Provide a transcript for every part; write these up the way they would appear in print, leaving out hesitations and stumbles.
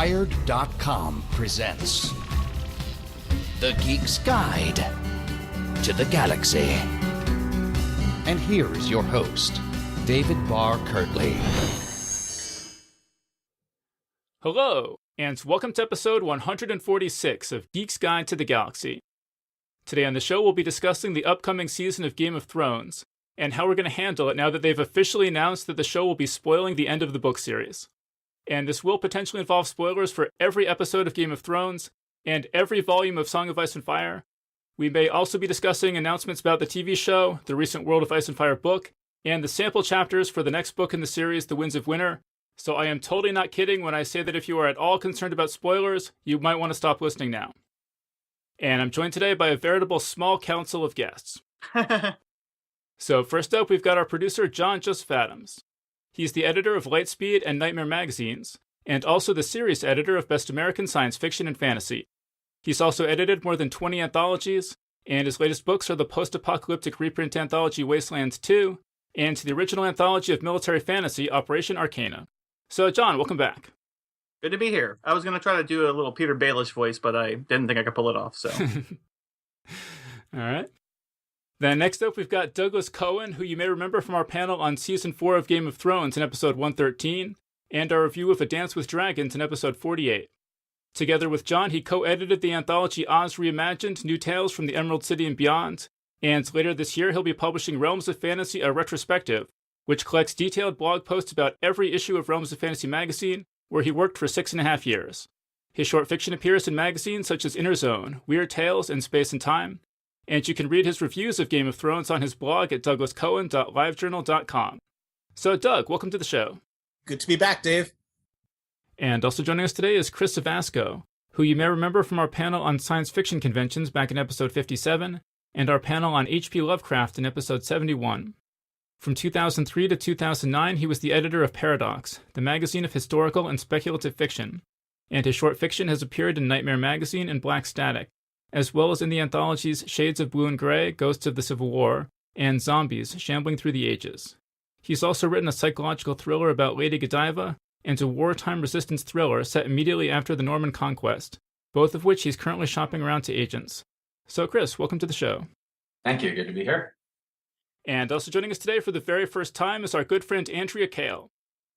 Wired.com presents The Geek's Guide to the Galaxy. And here is your host, David Barr Kirtley. Hello, and welcome to episode 146 of Geek's Guide to the Galaxy. Today on the show, we'll be discussing the upcoming season of Game of Thrones, and how we're going to handle it now that they've officially announced that the show will be spoiling the end of the book series. And this will potentially involve spoilers for every episode of Game of Thrones, and every volume of Song of Ice and Fire. We may also be discussing announcements about the TV show, the recent World of Ice and Fire book, and the sample chapters for the next book in the series, The Winds of Winter. So I am totally not kidding when I say that if you are at all concerned about spoilers, you might want to stop listening now. And I'm joined today by a veritable small council of guests. So first up, we've got our producer, John Joseph Adams. He's the editor of Lightspeed and Nightmare magazines, and also the series editor of Best American Science Fiction and Fantasy. He's also edited more than 20 anthologies, and his latest books are the post-apocalyptic reprint anthology Wastelands 2, and the original anthology of military fantasy, Operation Arcana. So, John, welcome back. Good to be here. I was going to try to do a little Peter Baelish voice, but I didn't think I could pull it off, so. All right. Then next up, we've got Douglas Cohen, who you may remember from our panel on Season 4 of Game of Thrones in episode 113, and our review of A Dance with Dragons in episode 48. Together with John, he co-edited the anthology Oz Reimagined, New Tales from the Emerald City and Beyond, and later this year he'll be publishing Realms of Fantasy, a retrospective, which collects detailed blog posts about every issue of Realms of Fantasy magazine, where he worked for 6.5 years. His short fiction appears in magazines such as Inner Zone, Weird Tales, and Space and Time, and you can read his reviews of Game of Thrones on his blog at douglascohen.livejournal.com. So Doug, welcome to the show. Good to be back, Dave. And also joining us today is Chris Savasco, who you may remember from our panel on science fiction conventions back in episode 57, and our panel on H.P. Lovecraft in episode 71. From 2003 to 2009, he was the editor of Paradox, the magazine of historical and speculative fiction, and his short fiction has appeared in Nightmare magazine and Black Static, as well as in the anthologies Shades of Blue and Grey, Ghosts of the Civil War, and Zombies, Shambling Through the Ages. He's also written a psychological thriller about Lady Godiva, and a wartime resistance thriller set immediately after the Norman Conquest, both of which he's currently shopping around to agents. So Chris, welcome to the show. Thank you, good to be here. And also joining us today for the very first time is our good friend Andrea Kale.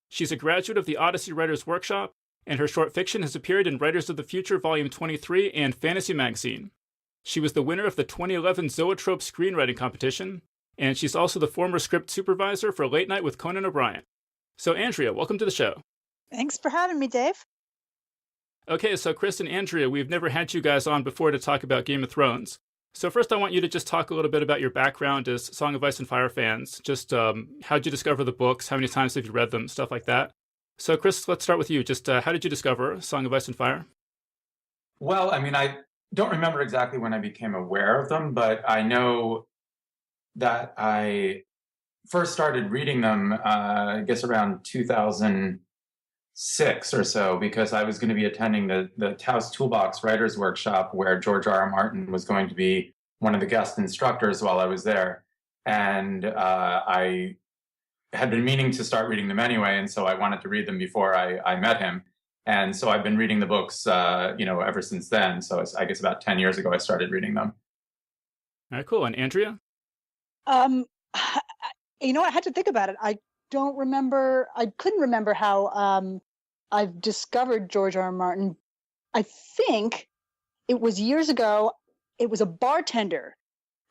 She's a graduate of the Odyssey Writers Workshop, and her short fiction has appeared in Writers of the Future Volume 23 and Fantasy Magazine. She was the winner of the 2011 Zoetrope Screenwriting Competition, and she's also the former script supervisor for Late Night with Conan O'Brien. So Andrea, welcome to the show. Thanks for having me, Dave. Okay, so Chris and Andrea, we've never had you guys on before to talk about Game of Thrones. So first I want you to just talk a little bit about your background as Song of Ice and Fire fans. Just how'd you discover the books? How many times have you read them? Stuff like that. So Chris, let's start with you. Just how did you discover Song of Ice and Fire? Well, I mean, I don't remember exactly when I became aware of them, but I know that I first started reading them, I guess around 2006 or so, because I was going to be attending the Taos Toolbox Writers Workshop where George R.R. Martin was going to be one of the guest instructors while I was there. And I had been meaning to start reading them anyway, and so I wanted to read them before I met him. And so I've been reading the books, ever since then. So it's, I guess about 10 years ago, I started reading them. All right, cool. And Andrea? I had to think about it. I couldn't remember how I've discovered George R.R. Martin. I think it was years ago. It was a bartender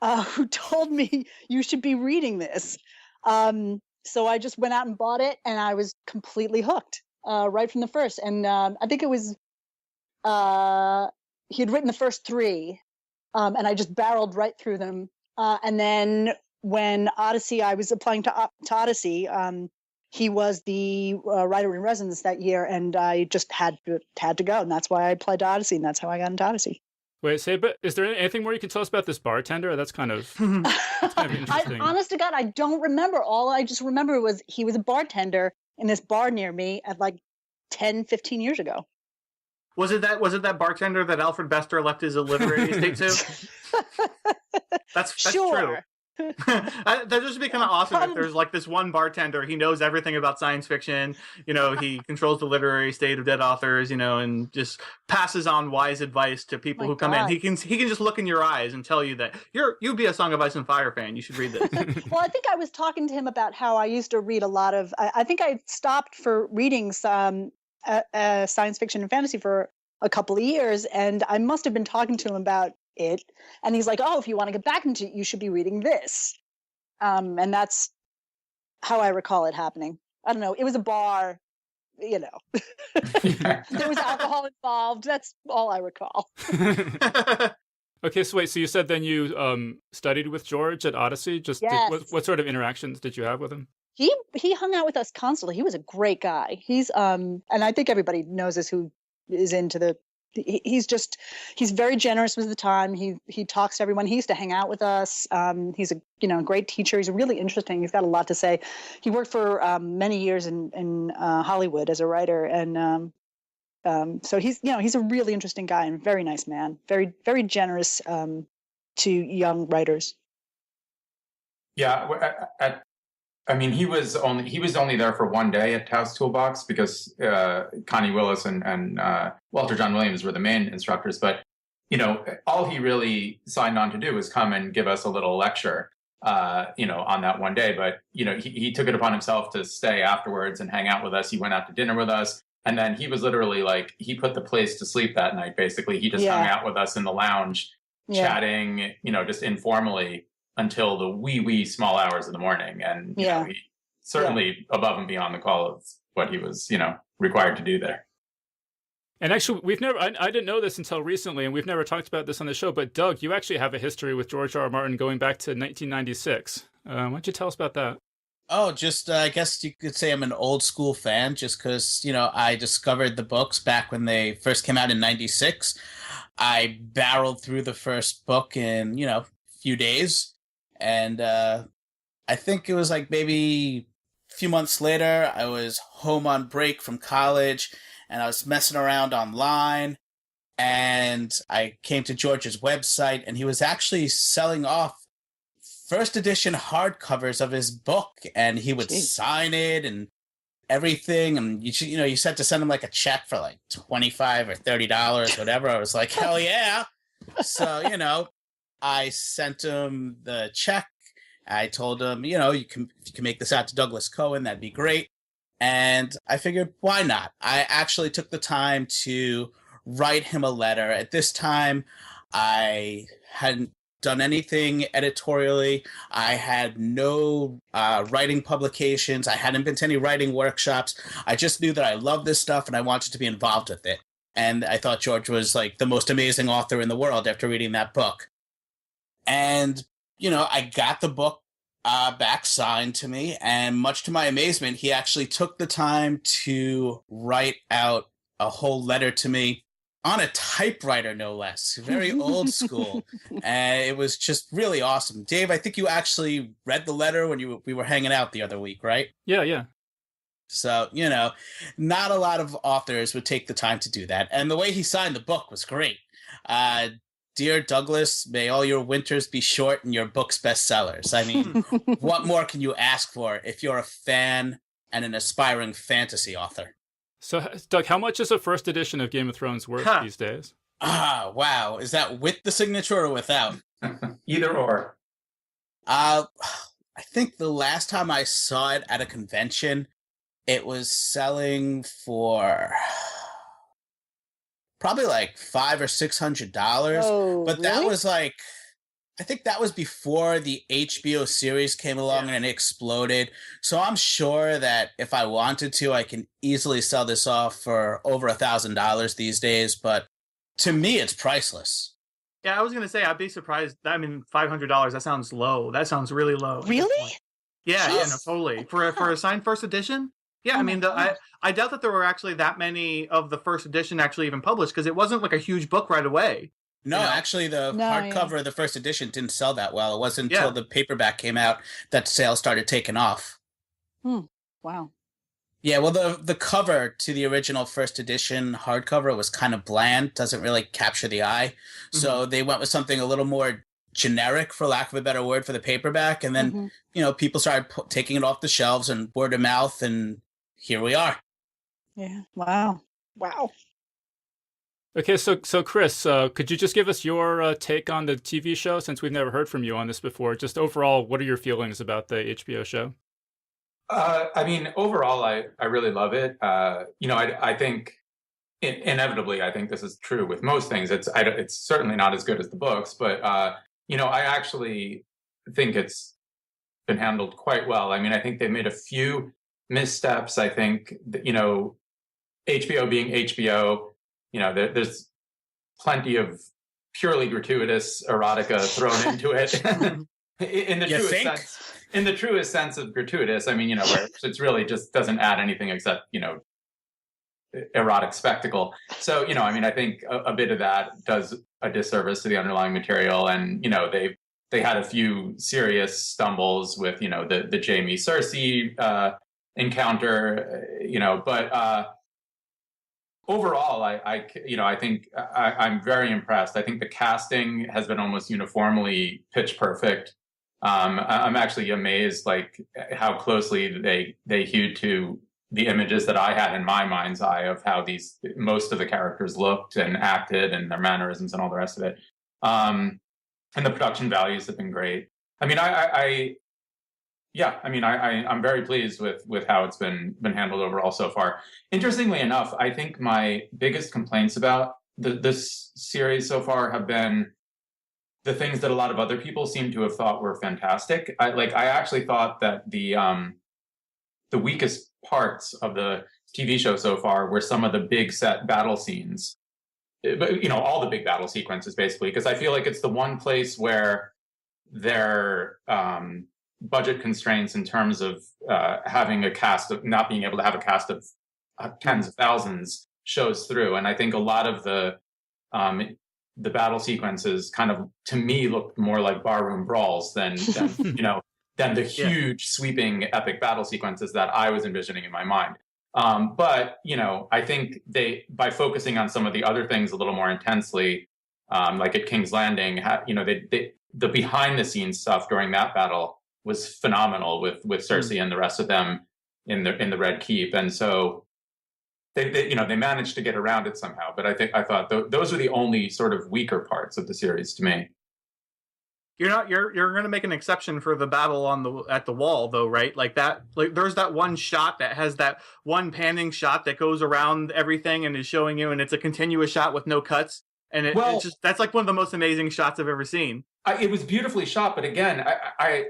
who told me you should be reading this. So I just went out and bought it, and I was completely hooked right from the first. And I think it was he had written the first 3, and I just barreled right through them. And then when Odyssey, I was applying to Odyssey. He was the writer in residence that year, and I just had to go, and that's why I applied to Odyssey, and that's how I got into Odyssey. Wait, but is there anything more you can tell us about this bartender? That's kind of interesting. Honest to God, I don't remember. All I just remember was he was a bartender in this bar near me at like 10, 15 years ago. Was it that bartender that Alfred Bester left his literary estate to? That's sure. true. That'd just be kind of awesome if there's like this one bartender. He knows everything about science fiction. He controls the literary state of dead authors. And just passes on wise advice to people who come in. He can just look in your eyes and tell you that you'd be a Song of Ice and Fire fan. You should read this. Well, I think I was talking to him about how I used to read a lot of. I think I stopped for reading some science fiction and fantasy for a couple of years, and I must have been talking to him about it, and he's like, "Oh, if you want to get back into it, you should be reading this," and that's how I recall it happening. I don't know. It was a bar, there was alcohol involved. That's all I recall. Okay, so wait. So you said then you studied with George at Odyssey. Yes. What sort of interactions did you have with him? He hung out with us constantly. He was a great guy. He's and I think everybody knows this who is into the. He's very generous with the time. He talks to everyone. He used to hang out with us. He's a great teacher. He's really interesting. He's got a lot to say. He worked for many years in Hollywood as a writer, and so he's a really interesting guy and very nice man. Very very generous to young writers. Yeah, he was only there for one day at Tao's Toolbox because Connie Willis and Walter John Williams were the main instructors. But all he really signed on to do was come and give us a little lecture, on that one day. But he took it upon himself to stay afterwards and hang out with us. He went out to dinner with us, and then he was literally like he put the place to sleep that night. Basically, he just hung out with us in the lounge, chatting, just informally, until the wee small hours of the morning. And he certainly above and beyond the call of what he was, required to do there. And actually, I didn't know this until recently, and we've never talked about this on the show, but Doug, you actually have a history with George R. R. Martin going back to 1996. Why don't you tell us about that? Oh, just, I guess you could say I'm an old school fan just because, I discovered the books back when they first came out in 96. I barreled through the first book in, a few days. And I think it was like maybe a few months later, I was home on break from college, and I was messing around online, and I came to George's website, and he was actually selling off first edition hardcovers of his book, and he would sign it and everything, and you said to send him like a check for like $25 or $30, whatever. I was like, hell yeah. So, I sent him the check. I told him, if you can make this out to Douglas Cohen, that'd be great. And I figured, why not? I actually took the time to write him a letter. At this time, I hadn't done anything editorially. I had no writing publications. I hadn't been to any writing workshops. I just knew that I loved this stuff and I wanted to be involved with it. And I thought George was like the most amazing author in the world after reading that book. And, I got the book back signed to me, and much to my amazement, he actually took the time to write out a whole letter to me on a typewriter, no less. Very old school. And it was just really awesome. Dave, I think you actually read the letter when we were hanging out the other week, right? Yeah. So, not a lot of authors would take the time to do that. And the way he signed the book was great. Dear Douglas, may all your winters be short and your books bestsellers. I mean, what more can you ask for if you're a fan and an aspiring fantasy author? So, Doug, how much is a first edition of Game of Thrones worth these days? Wow. Is that with the signature or without? Either or. I think the last time I saw it at a convention, it was selling for probably like $500 or $600. Oh, but that really? was like, I think that was before the HBO series came along and it exploded. So I'm sure that if I wanted to, I can easily sell this off for over $1,000 these days. But to me, it's priceless. Yeah, I was going to say, I'd be surprised. $500, that sounds low. That sounds really low. Really? Yeah, no, totally. For a signed first edition? Yeah, I doubt that there were actually that many of the first edition actually even published, because it wasn't like a huge book right away. No, actually, the hardcover of the first edition didn't sell that well. It wasn't until the paperback came out that sales started taking off. Wow. Yeah, well, the cover to the original first edition hardcover was kind of bland, doesn't really capture the eye. So they went with something a little more generic, for lack of a better word, for the paperback. And then, people started taking it off the shelves and word of mouth, and here we are. Yeah. Wow. Okay, so Chris, could you just give us your take on the TV show, since we've never heard from you on this before? Just overall, what are your feelings about the HBO show? I mean, overall, I really love it. I think inevitably, I think this is true with most things. It's certainly not as good as the books, but I actually think it's been handled quite well. I mean, I think they've made a few missteps. I think HBO being HBO. There's plenty of purely gratuitous erotica thrown into it in the truest sense of gratuitous. I mean, where it's really just doesn't add anything except, erotic spectacle. So, I think a bit of that does a disservice to the underlying material. And, they had a few serious stumbles with, the Jaime Cersei encounter, but overall, I think I'm very impressed. I think the casting has been almost uniformly pitch perfect. I'm actually amazed, how closely they hewed to the images that I had in my mind's eye of how most of the characters looked and acted and their mannerisms and all the rest of it. And the production values have been great. I mean, I'm very pleased with how it's been handled overall so far. Interestingly enough, I think my biggest complaints about this series so far have been the things that a lot of other people seem to have thought were fantastic. I actually thought that the weakest parts of the TV show so far were some of the big set battle scenes. But all the big battle sequences, basically, because I feel like it's the one place where they're budget constraints in terms of having a cast of not being able to have a cast of tens of thousands shows through. And I think a lot of the battle sequences kind of, to me, looked more like barroom brawls than the huge sweeping epic battle sequences that I was envisioning in my mind. But I think by focusing on some of the other things a little more intensely, like at King's Landing, the behind the scenes stuff during that battle was phenomenal with Cersei and the rest of them in the Red Keep. And so they managed to get around it somehow. But I thought those were the only sort of weaker parts of the series to me. You're going to make an exception for the battle at the wall, though, right? There's that one shot that has that one panning shot that goes around everything and is showing you, and it's a continuous shot with no cuts. And it's just, that's like one of the most amazing shots I've ever seen. It was beautifully shot, but again, I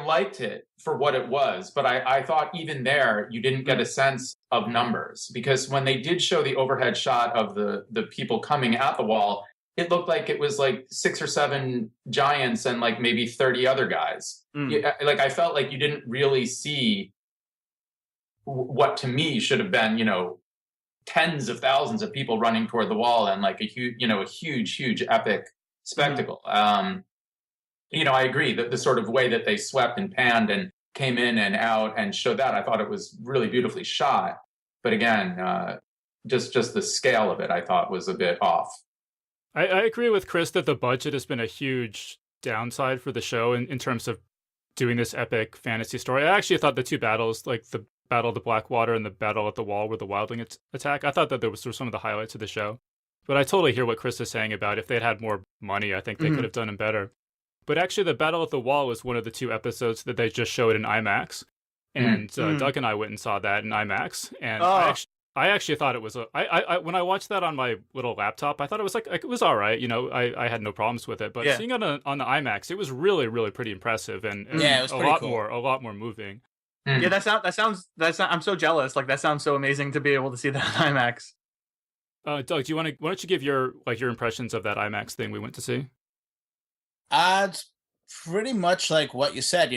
liked it for what it was, but I thought even there you didn't get a sense of numbers, because when they did show the overhead shot of the people coming at the wall, it looked like it was like 6 or 7 giants and like maybe 30 other guys. I felt like you didn't really see what to me should have been, tens of thousands of people running toward the wall and like a huge epic spectacle. I agree that the sort of way that they swept and panned and came in and out and showed that, I thought it was really beautifully shot. But again, just the scale of it, I thought was a bit off. I agree with Chris that the budget has been a huge downside for the show in terms of doing this epic fantasy story. I actually thought the two battles, like the Battle of the Blackwater and the Battle at the Wall with the wildling attack, I thought that were some of the highlights of the show. But I totally hear what Chris is saying about if they'd had more money, I think they could have done them better. But actually, the Battle at the Wall was one of the 2 episodes that they just showed in IMAX. And Doug and I went and saw that in IMAX. And I actually thought it was when I watched that on my little laptop, I thought it was it was all right. I had no problems with it. But seeing it on the IMAX, it was really, really pretty impressive and it was a lot more moving. Yeah, that sounds. I'm so jealous. Like, that sounds so amazing to be able to see that on IMAX. Doug, why don't you give your impressions of that IMAX thing we went to see? It's pretty much like what you said,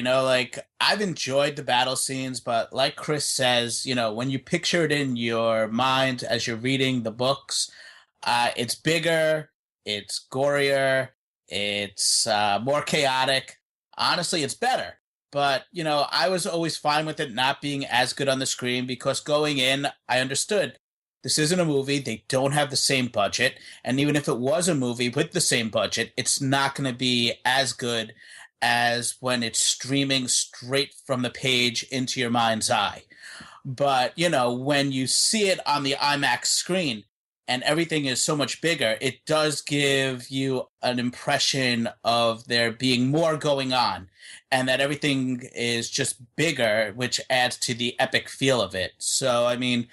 I've enjoyed the battle scenes, but like Chris says, when you picture it in your mind as you're reading the books, it's bigger, it's gorier, it's more chaotic. Honestly, it's better. But, I was always fine with it not being as good on the screen, because going in, I understood this isn't a movie. They don't have the same budget. And even if it was a movie with the same budget, it's not going to be as good as when it's streaming straight from the page into your mind's eye. But, when you see it on the IMAX screen and everything is so much bigger, it does give you an impression of there being more going on and that everything is just bigger, which adds to the epic feel of it. So, I mean,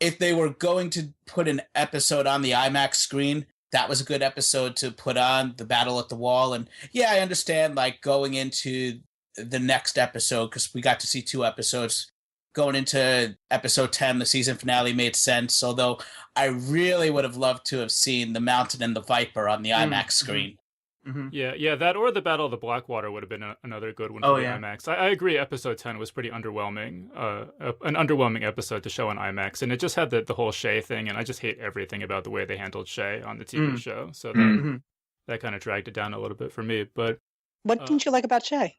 if they were going to put an episode on the IMAX screen, that was a good episode to put on, the Battle at the Wall. And yeah, I understand like going into the next episode, because we got to see 2 episodes. Going into episode 10, the season finale made sense, although I really would have loved to have seen the Mountain and the Viper on the IMAX screen. Mm-hmm. Yeah, that or the Battle of the Blackwater would have been another good one for the IMAX. I agree, episode 10 was pretty underwhelming, an underwhelming episode to show on IMAX, and it just had the whole Shay thing, and I just hate everything about the way they handled Shay on the TV show, so that kind of dragged it down a little bit for me. But what didn't you like about Shay?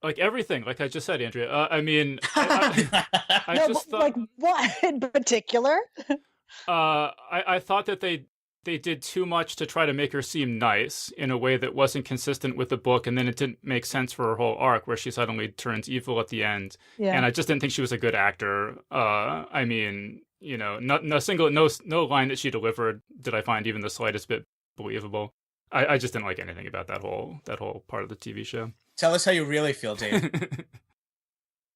Like everything, like I just said, Andrea. I mean, I no, just thought, like what in particular? I thought that they did too much to try to make her seem nice in a way that wasn't consistent with the book, and then it didn't make sense for her whole arc where she suddenly turns evil at the end. Yeah. And I just didn't think she was a good actor. I mean, no line that she delivered did I find even the slightest bit believable. I just didn't like anything about that whole part of the TV show. Tell us how you really feel, Dave.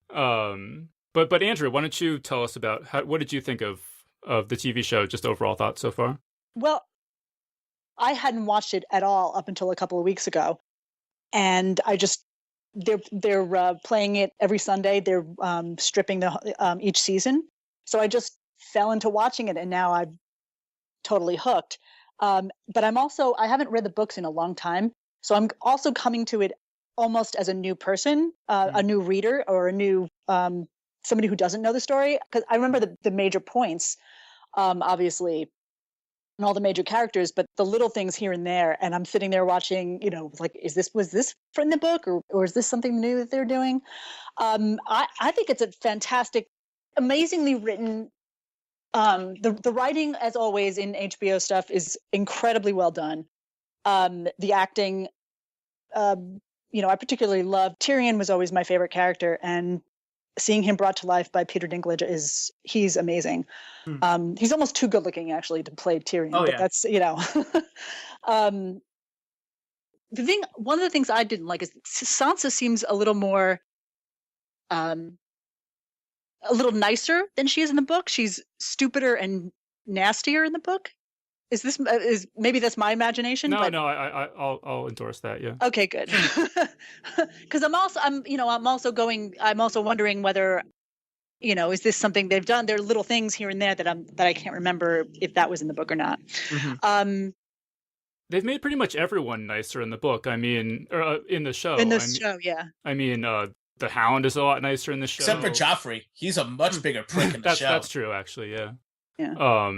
But Andrew, why don't you tell us about what did you think of the TV show? Just overall thoughts so far. Well, I hadn't watched it at all up until a couple of weeks ago, and they're playing it every Sunday. They're stripping each season, so I just fell into watching it, and now I'm totally hooked. But I haven't read the books in a long time, so I'm also coming to it almost as a new person, a new reader, or a new somebody who doesn't know the story. Because I remember the major points, obviously, and all the major characters, but the little things here and there. And I'm sitting there watching, like, was this from the book, or is this something new that they're doing? I think it's a fantastic, amazingly written. The writing, as always in HBO stuff, is incredibly well done. The acting, I particularly love Tyrion. Was always my favorite character, and seeing him brought to life by Peter Dinklage he's amazing. He's almost too good looking actually to play Tyrion. Oh, but yeah. That's one of the things I didn't like is Sansa seems a little more. A little nicer than she is in the book. She's stupider and nastier in the book. Is maybe that's my imagination? No, I'll endorse that. Yeah. Okay, good. Because I'm also wondering whether, is this something they've done? There are little things here and there that I can't remember if that was in the book or not. Mm-hmm. They've made pretty much everyone nicer in the book. I mean, or in the show. Show, yeah. I mean, the Hound is a lot nicer in the show. Except for Joffrey. He's a much bigger prick in the show. That's true, actually, yeah. Yeah.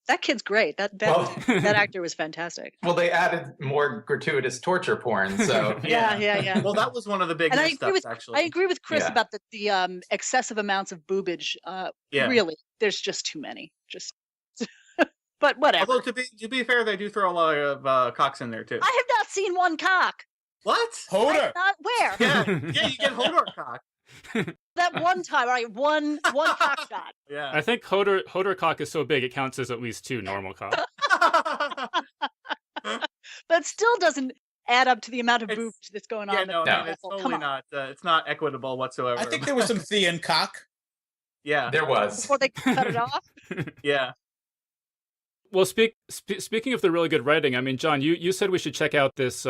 That kid's great. That actor was fantastic. Well, they added more gratuitous torture porn, so... Yeah. Well, that was one of the big missteps, actually. I agree with Chris about the excessive amounts of boobage. Really, there's just too many. But whatever. Although, to be fair, they do throw a lot of cocks in there, too. I have not seen one cock. What? Hodor. Where? Yeah, you get Hodor cock. That one time, right? One cock shot. Yeah. I think Hodor cock is so big it counts as at least 2 normal cocks. But it still doesn't add up to the amount of boobage that's going on. No, it's totally not. It's not equitable whatsoever. I think there was some Theon cock. Yeah, there was. Before they cut it off. Yeah. Well, speaking of the really good writing, I mean, John, you said we should check out this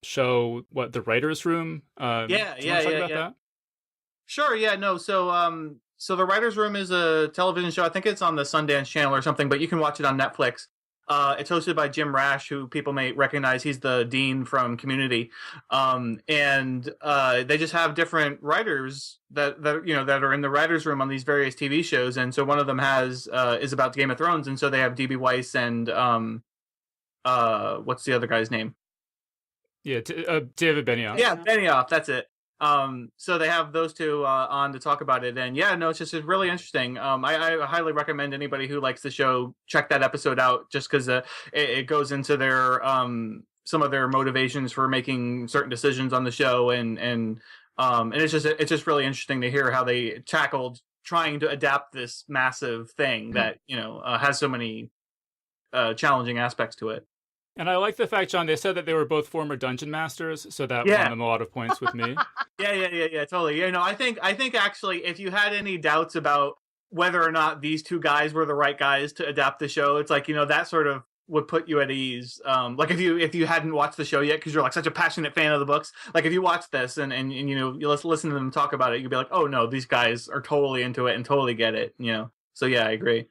show, The Writers' Room. Yeah. That? Sure. Yeah. No. So The Writers' Room is a television show. I think it's on the Sundance Channel or something, but you can watch it on Netflix. It's hosted by Jim Rash, who people may recognize. He's the dean from Community, and they just have different writers that are in the writers' room on these various TV shows. And so one of them is about Game of Thrones, and so they have D.B. Weiss and what's the other guy's name? Yeah, David Benioff. Yeah, Benioff. That's it. So they have those two on to talk about it, and yeah, no, it's really interesting. I highly recommend anybody who likes the show check that episode out, just because it goes into their some of their motivations for making certain decisions on the show, and it's just really interesting to hear how they tackled trying to adapt this massive thing that has so many challenging aspects to it. And I like the fact, John, they said that they were both former dungeon masters, so that won them a lot of points with me. Yeah, totally. I think actually, if you had any doubts about whether or not these two guys were the right guys to adapt the show, it's like, that sort of would put you at ease. Like if you hadn't watched the show yet, because you're like such a passionate fan of the books, like if you watch this and you listen to them talk about it, you'd be like, oh no, these guys are totally into it and totally get it. So yeah, I agree.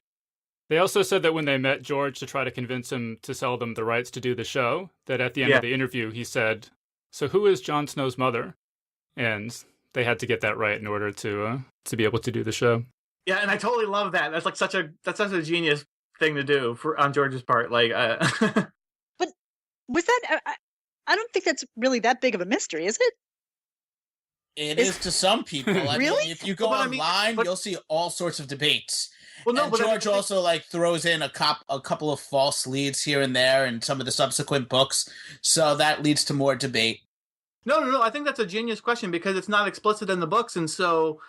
They also said that when they met George to try to convince him to sell them the rights to do the show, that at the end of the interview, he said, "So who is Jon Snow's mother?" And they had to get that right in order to be able to do the show. Yeah, and I totally love that. That's like such a genius thing to do on George's part. Like, but was that? I don't think that's really that big of a mystery, is it? It is to some people. Really? If you go online, you'll see all sorts of debates. Well, no, and but George also throws in a couple of false leads here and there in some of the subsequent books, so that leads to more debate. No. I think that's a genius question because it's not explicit in the books, and so,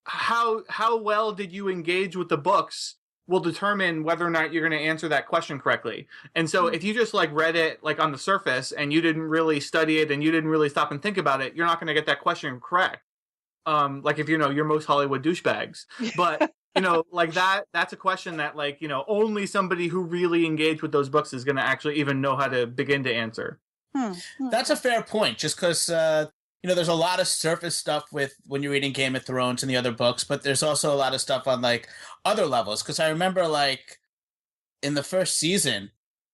how well did you engage with the books will determine whether or not you're going to answer that question correctly. And so, if you just read it on the surface and you didn't really study it and you didn't really stop and think about it, you're not going to get that question correct. Like if you're most Hollywood douchebags, but that's a question that only somebody who really engaged with those books is going to actually even know how to begin to answer. That's a fair point, just because there's a lot of surface stuff with when you're reading Game of Thrones and the other books, but there's also a lot of stuff on other levels. Because I remember in the first season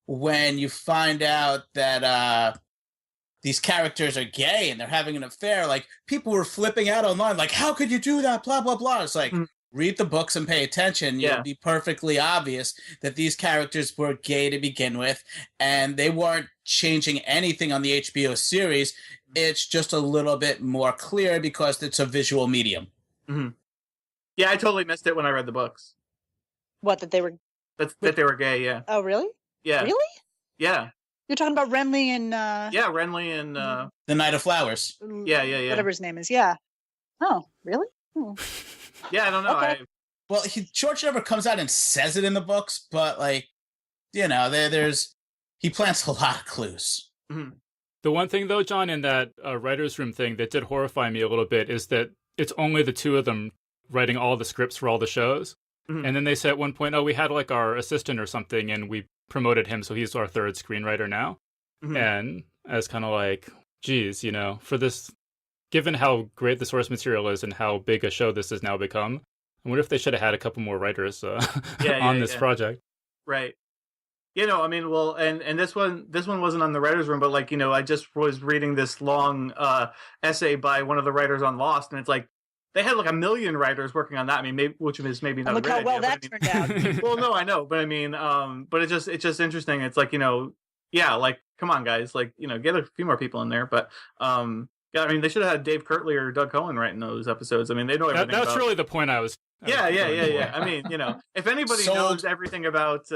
when you find out that these characters are gay and they're having an affair, people were flipping out online, how could you do that? Blah, blah, blah. It's read the books and pay attention. It'll be perfectly obvious that these characters were gay to begin with, and they weren't changing anything on the HBO series. It's just a little bit more clear because it's a visual medium. Mm-hmm. Yeah, I totally missed it when I read the books. What, that they were... that they were gay, yeah. Oh, really? Yeah. Really? Yeah. You're talking about Renly and... Yeah, Renly and... The Knight of Flowers. Yeah. Whatever his name is, yeah. Oh, really? Yeah, I don't know. Okay. Well, George never comes out and says it in the books, but, there's... He plants a lot of clues. Mm-hmm. The one thing, though, John, in that writer's room thing that did horrify me a little bit is that it's only the two of them writing all the scripts for all the shows. Mm-hmm. And then they said at one point, we had our assistant or something, and we promoted him, so he's our third screenwriter now. Mm-hmm. And I was kind of geez, for this, given how great the source material is and how big a show this has now become, I wonder if they should have had a couple more writers on this project. Right. Well, and this one wasn't on the writer's room, but I just was reading this long essay by one of the writers on Lost, and it's they had 1 million writers working on that. I mean, which is maybe not. Look a how well idea, that turned out. Well, no, I know, but but it's just interesting. It's come on, guys, get a few more people in there. But yeah, they should have had Dave Kirtley or Doug Cohen writing those episodes. They know everything. That's really the point I was. Yeah. If anybody knows everything about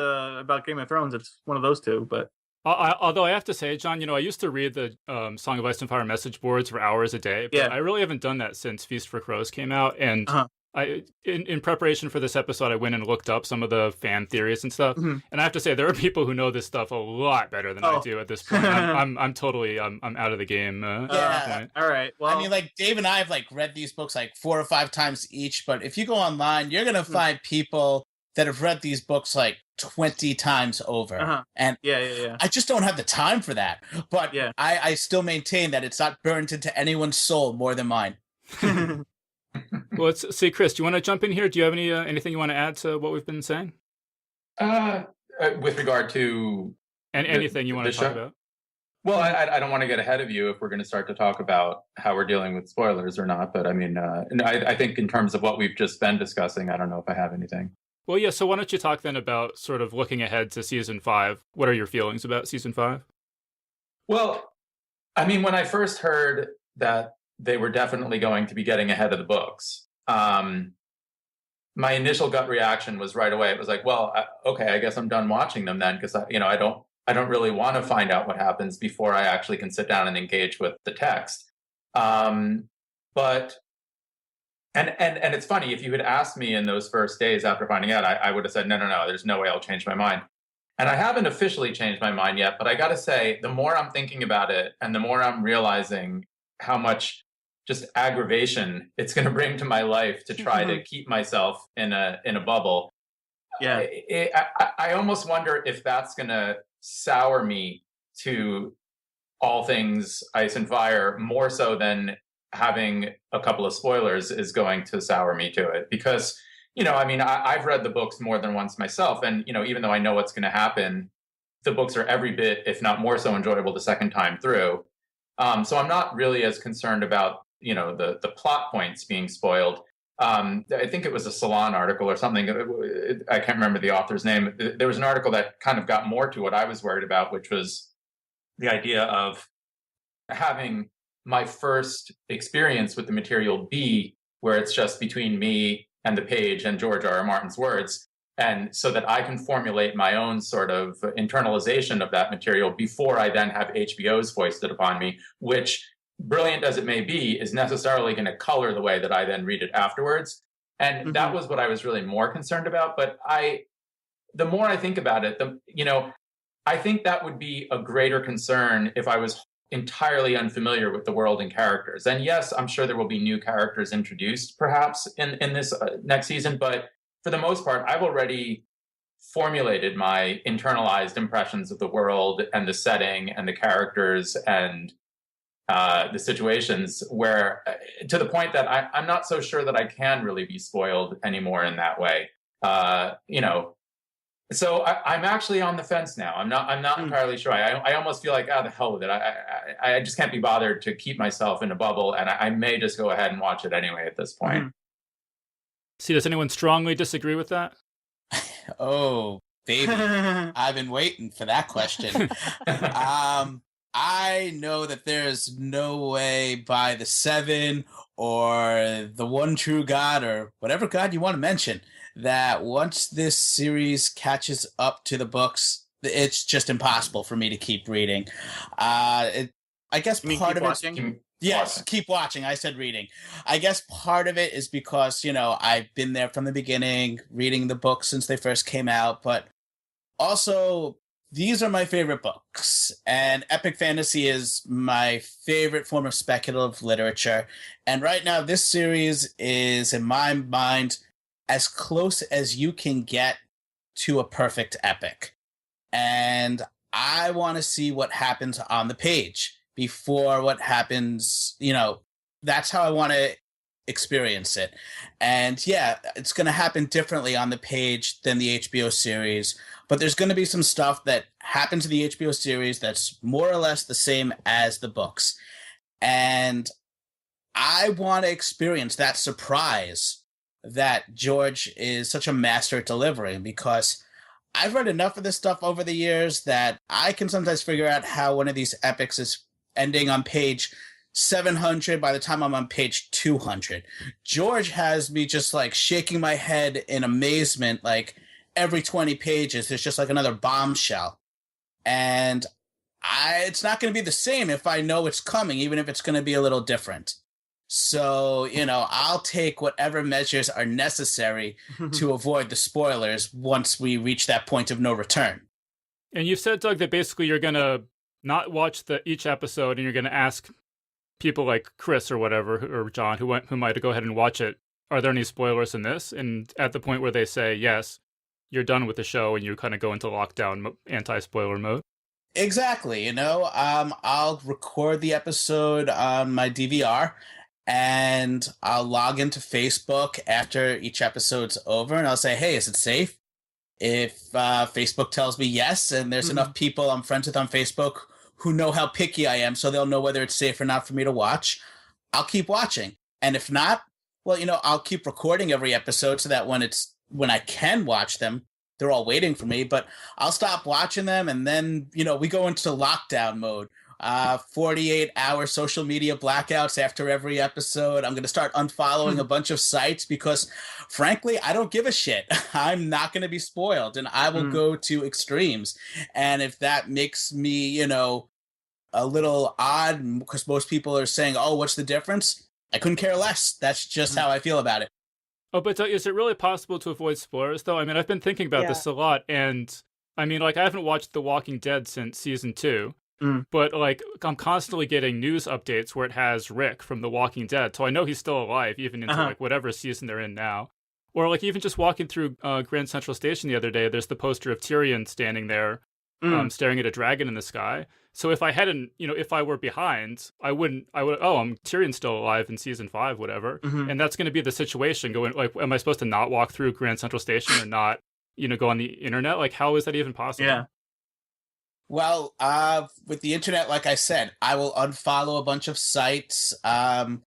Game of Thrones, it's one of those two. But although I have to say, John, I used to read the Song of Ice and Fire message boards for hours a day, but I really haven't done that since Feast for Crows came out. And I, in preparation for this episode, I went and looked up some of the fan theories and stuff. Mm-hmm. And I have to say, there are people who know this stuff a lot better than I do at this point. I'm totally I'm out of the game. At this point. All right. Well, Dave and I have read these books 4 or 5 times each. But if you go online, you're gonna find people that have read these books 20 times over. And I just don't have the time for that. But I still maintain that it's not burned into anyone's soul more than mine. Well, let's see, Chris, do you want to jump in here? Do you have anything you want to add to what we've been saying? With regard to... And anything you want to talk about? Well, I don't want to get ahead of you if we're going to start to talk about how we're dealing with spoilers or not. But I think in terms of what we've just been discussing, I don't know if I have anything. Well, yeah, so why don't you talk then about sort of looking ahead to season 5? What are your feelings about season 5? Well, when I first heard that they were definitely going to be getting ahead of the books. My initial gut reaction was right away. It was like, well, okay, I guess I'm done watching them then, because I don't really want to find out what happens before I actually can sit down and engage with the text. But it's funny, if you had asked me in those first days after finding out, I would have said, no, there's no way I'll change my mind. And I haven't officially changed my mind yet, but I got to say, the more I'm thinking about it and the more I'm realizing how much just aggravation it's going to bring to my life to try to keep myself in a bubble. Yeah. I almost wonder if that's going to sour me to all things Ice and Fire more so than having a couple of spoilers is going to sour me to it. Because, I've read the books more than once myself. And, even though I know what's going to happen, the books are every bit, if not more so, enjoyable the second time through. So I'm not really as concerned about, the plot points being spoiled. I think it was a Salon article or something. I can't remember the author's name. There was an article that kind of got more to what I was worried about, which was the idea of having my first experience with the material be where it's just between me and the page and George R.R. Martin's words. And so that I can formulate my own sort of internalization of that material before I then have HBO's foisted upon me, which, brilliant as it may be, is necessarily going to color the way that I then read it afterwards. And that was what I was really more concerned about. But the more I think about it, I think that would be a greater concern if I was entirely unfamiliar with the world and characters. And yes, I'm sure there will be new characters introduced perhaps in this next season, but for the most part, I've already formulated my internalized impressions of the world and the setting and the characters and the situations, where to the point that I'm not so sure that I can really be spoiled anymore in that way. So I'm actually on the fence now. I'm not entirely sure. I almost feel like, the hell with it. I just can't be bothered to keep myself in a bubble, and I may just go ahead and watch it anyway at this point. See, does anyone strongly disagree with that? Oh, baby. I've been waiting for that question. I know that there's no way by the Seven or the One True God or whatever God you want to mention that once this series catches up to the books, it's just impossible for me to keep reading. I guess part of it. Yes, keep watching. I said reading. I guess part of it is because, I've been there from the beginning, reading the books since they first came out, but also these are my favorite books, and epic fantasy is my favorite form of speculative literature. And right now, this series is, in my mind, as close as you can get to a perfect epic. And I want to see what happens on the page before what happens, that's how I want to experience it. And yeah, it's going to happen differently on the page than the HBO series, but there's going to be some stuff that happens in the HBO series that's more or less the same as the books. And I want to experience that surprise that George is such a master at delivering, because I've read enough of this stuff over the years that I can sometimes figure out how one of these epics is ending on page 700 by the time I'm on page 200. George has me just like shaking my head in amazement, like every 20 pages there's just like another bombshell. And it's not going to be the same if I know it's coming, even if it's going to be a little different. So, I'll take whatever measures are necessary to avoid the spoilers once we reach that point of no return. And you've said, Doug, that basically you're going to not watch each episode, and you're going to ask people like Chris or whatever, or John, who might go ahead and watch it, are there any spoilers in this? And at the point where they say yes, you're done with the show and you kind of go into lockdown anti-spoiler mode. Exactly. I'll record the episode on my DVR, and I'll log into Facebook after each episode's over, and I'll say, hey, is it safe? If Facebook tells me yes, and there's enough people I'm friends with on Facebook who know how picky I am, so they'll know whether it's safe or not for me to watch, I'll keep watching. And if not, well, I'll keep recording every episode so that when I can watch them, they're all waiting for me. But I'll stop watching them, and then, we go into lockdown mode 48-hour social media blackouts after every episode. I'm going to start unfollowing a bunch of sites because, frankly, I don't give a shit. I'm not going to be spoiled, and I will go to extremes. And if that makes me, you know, a little odd because most people are saying, oh, what's the difference? I couldn't care less. That's just how I feel about it. Oh, but is it really possible to avoid spoilers, though? I mean, I've been thinking about this a lot, and I mean, like, I haven't watched The Walking Dead since season 2. But, like, I'm constantly getting news updates where it has Rick from The Walking Dead, so I know he's still alive, even into, like, whatever season they're in now. Or, like, even just walking through Grand Central Station the other day, there's the poster of Tyrion standing there, staring at a dragon in the sky. So if I hadn't, you know, if I were behind, I would, Tyrion's still alive in season 5, whatever. And that's going to be the situation going, like, am I supposed to not walk through Grand Central Station or not, you know, go on the internet? Like, how is that even possible? Yeah. Well, with the internet, like I said, I will unfollow a bunch of sites. I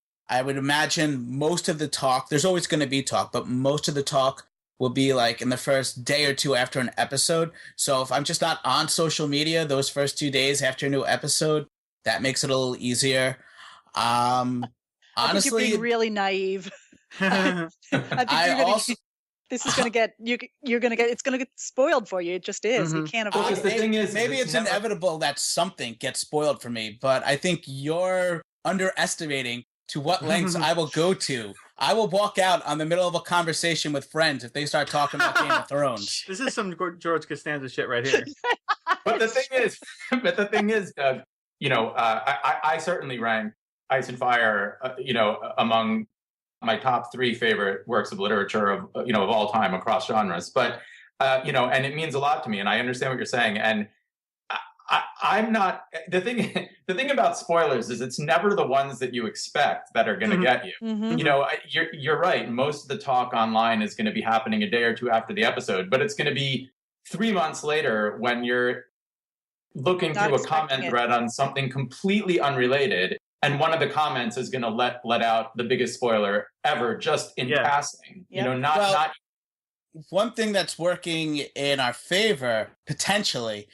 would imagine most of the talk, there's always going to be talk, but most of the talk will be like in the first day or two after an episode. So if I'm just not on social media those first 2 days after a new episode, that makes it a little easier. Honestly, I think you're being really naive. I think this is going to get it's going to get spoiled for you. It just is. You can't avoid it. The thing is, maybe it's inevitable that something gets spoiled for me, but I think you're underestimating to what lengths I will go to. I will walk out on the middle of a conversation with friends if they start talking about Game of Thrones. This is some George Costanza shit right here. But the thing is, Doug, you know, I certainly rank Ice and Fire, you know, among my top 3 favorite works of literature of all time across genres. But you know, and it means a lot to me, and I understand what you're saying. And I'm not the thing about spoilers is it's never the ones that you expect that are going to get you. You know, you're right. Most of the talk online is going to be happening a day or two after the episode, but it's going to be 3 months later when you're looking through a comment thread on something completely unrelated, and one of the comments is going to let out the biggest spoiler ever, just in passing. You know, not. One thing that's working in our favor potentially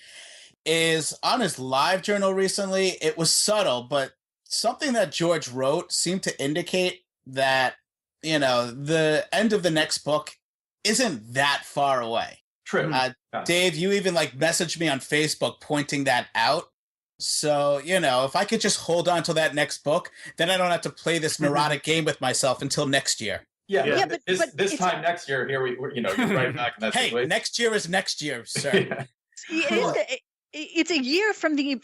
is on his live journal recently. It was subtle, but something that George wrote seemed to indicate that, you know, the end of the next book isn't that far away. True. Dave, you even like messaged me on Facebook pointing that out. So, you know, if I could just hold on to that next book, then I don't have to play this neurotic game with myself until next year. Yeah, but this time next year, here we're you know, you're right back in that hey, situation. Next year is next year, sir. It's a year from the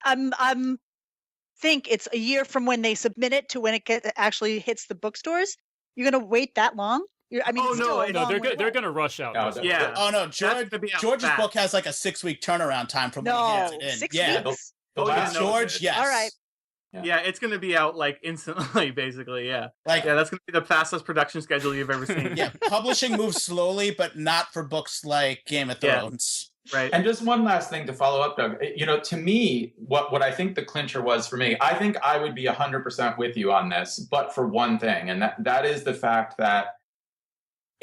I'm think it's a year from when they submit it to when it actually hits the bookstores. You're gonna wait that long? They're going to rush out. Oh no, George's book has like a 6-week turnaround time from when he hands it in. 6 weeks? George, yes. All right. Yeah, it's going to be out like instantly, basically. Yeah, that's going to be the fastest production schedule you've ever seen. Yeah, publishing moves slowly, but not for books like Game of Thrones. Right. And just one last thing to follow up, Doug. You know, to me, what I think the clincher was for me, I think I would be 100% with you on this, but for one thing, and that is the fact that